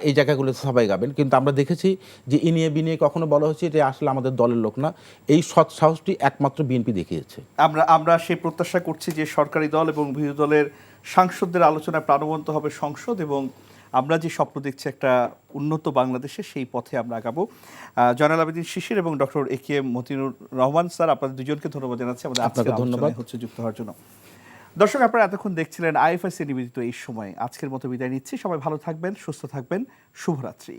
এই জায়গাগুলোতে ছাপাই গাবেন, কিন্তু আমরা দেখেছি যে ইনিয়ে বিনিয়ে কখনো বলা হচ্ছে এটা আসলে আমাদের দলের লোক না, এই সৎ সাহসটি একমাত্র বিএনপি দেখিয়েছে। আমরা সেই প্রত্যাশা করছি যে সরকারি দল এবং বিরোধী দলের সাংসদদের আলোচনায় প্রাণবন্ত হবে সংসদ, এবং আমরা যে স্বপ্ন দেখছি একটা উন্নত বাংলাদেশে, সেই পথে আমরা আগাবো। জয়নাল আবেদীন শিশির এবং doctor A K M. Matinur Rahman sir, আপনাদের দুজনকে ধন্যবাদ জানাচ্ছি আমাদের আজকের আলোচনায় যুক্ত হওয়ার জন্য। দর্শক, আপনারা এতক্ষণ দেখছিলেন আইএফএসি নিবেদিত এই সময়। আজকের মতো বিদায় নিচ্ছি। সবাই ভালো থাকবেন, সুস্থ থাকবেন। শুভরাত্রি।